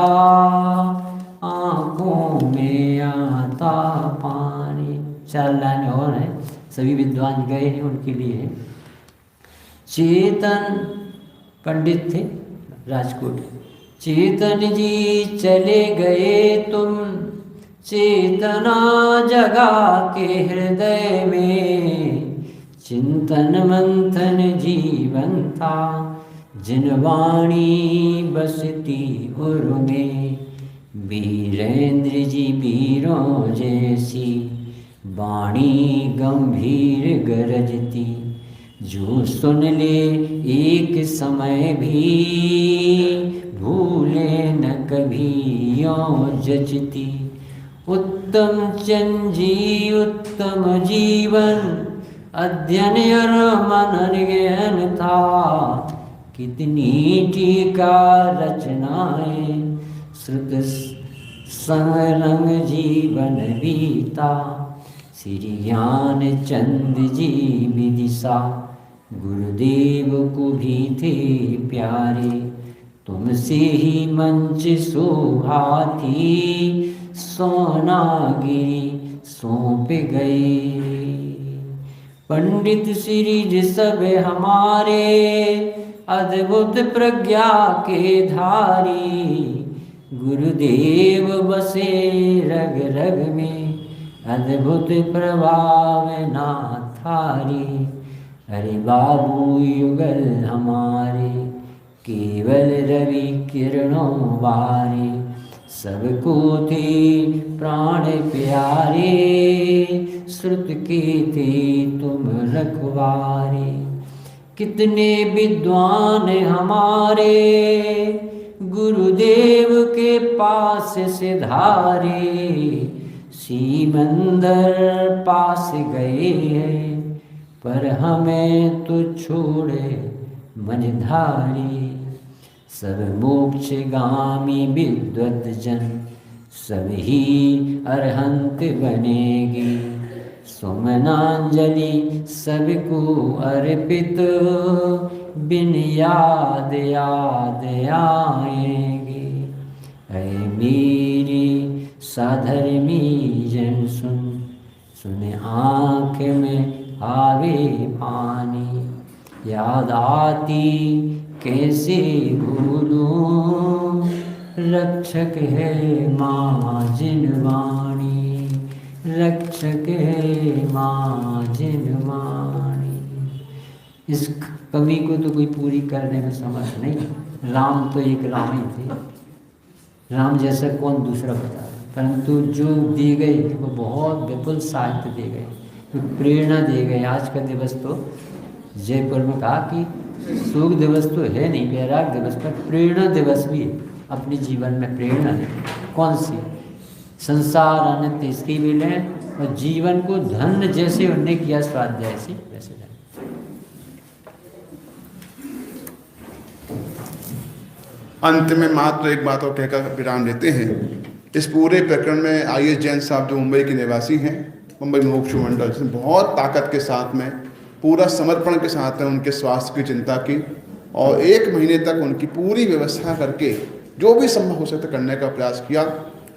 आँखों में आता पानी। 4 लाइन और है, सभी विद्वान गए हैं, उनके लिए है। चेतन पंडित थे राजकोट, चेतन जी चले गए तुम, चेतना जगा के हृदय में, चिंतन मंथन जीवन था, जिनवाणी बसती उर में। वीरेंद्र जी वीरों जैसी, वाणी गंभीर गरजती, जो सुन ले एक समय भी, भूले न कभी यों जचती। उत्तम चंजी उत्तम जीवन, अध्ययन और मनन ज्ञान था। कितनी टीका रचनाएं, श्रुत संग जीवन बीता। श्री ज्ञान चंद जी विदिशा, गुरुदेव को भी थे प्यारे। तुमसे ही मंच शोभा थी, सोनागिरी सौंप गए। पंडित श्री सब हमारे, अद्भुत प्रज्ञा के धारी। गुरुदेव बसे रग रग में, अद्भुत प्रभाव ना थारी। अरे बाबू युगल हमारे, केवल रवि किरणों वारे। सबको थे प्राण प्यारे, श्रुत के थे तुम रखवारे। कितने विद्वान हमारे, गुरुदेव के पास से धारे। सीमंदर पास गए हैं, पर हमें तो छोड़े मनधारी। सब मोक्षगामी विद्वत जन, सब ही अरहंत बनेंगे। सुमनांजलि सबको अर्पित, बिन याद याद आएंगे। ऐ मेरे साधर्मी जन सुन, सुन आँख में आवे पानी। याद आती कैसे भूलूं, रक्षक है माँ जिनवाणी। रक्षक है माँ जिनवाणी। इस कवि को तो कोई पूरी करने में समर्थ नहीं। राम तो एक राम ही थे, राम जैसा कौन दूसरा बता रहा। परंतु जो दिए गए वो बहुत विपुल साहित्य दे गए, प्रेरणा दे गए। आज का दिवस तो जयपुर में कहा कि शोक दिवस तो है नहीं, वैराग दिवस, पर प्रेरणा दिवस भी है। अपने जीवन में प्रेरणा दे, कौन सी? संसार अनंत इसकी भी लें, और जीवन को धन्य जैसे उन्होंने किया स्वाध्याय से वैसे लें। अंत में मात्र एक बात और कहकर विराम लेते हैं। इस पूरे प्रकरण में आईएस जैन साहब जो मुंबई के निवासी हैं, मुंबई मोक्ष मंडल से बहुत ताकत के साथ में, पूरा समर्पण के साथ में उनके स्वास्थ्य की चिंता की, और 1 महीने तक उनकी पूरी व्यवस्था करके जो भी संभव हो सकता करने का प्रयास किया।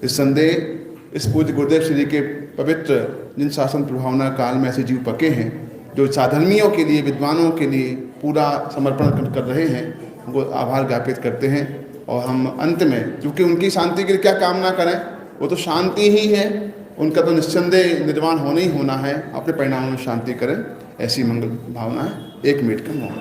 इस संदेह इस पूज्य गुरुदेव श्री के पवित्र जिन शासन प्रभावना काल में ऐसे जीव पके हैं, जो साधर्मियों के लिए, विद्वानों के लिए पूरा समर्पण कर रहे हैं, उनको आभार ज्ञापित करते हैं। और हम अंत में, क्योंकि उनकी शांति के लिए क्या कामना करें, वो तो शांति ही है, उनका तो निस्संदेह निर्वाण होना ही होना है। अपने परिणामों में शांति करें, ऐसी मंगल भावना है। 1 मिनट का मौन।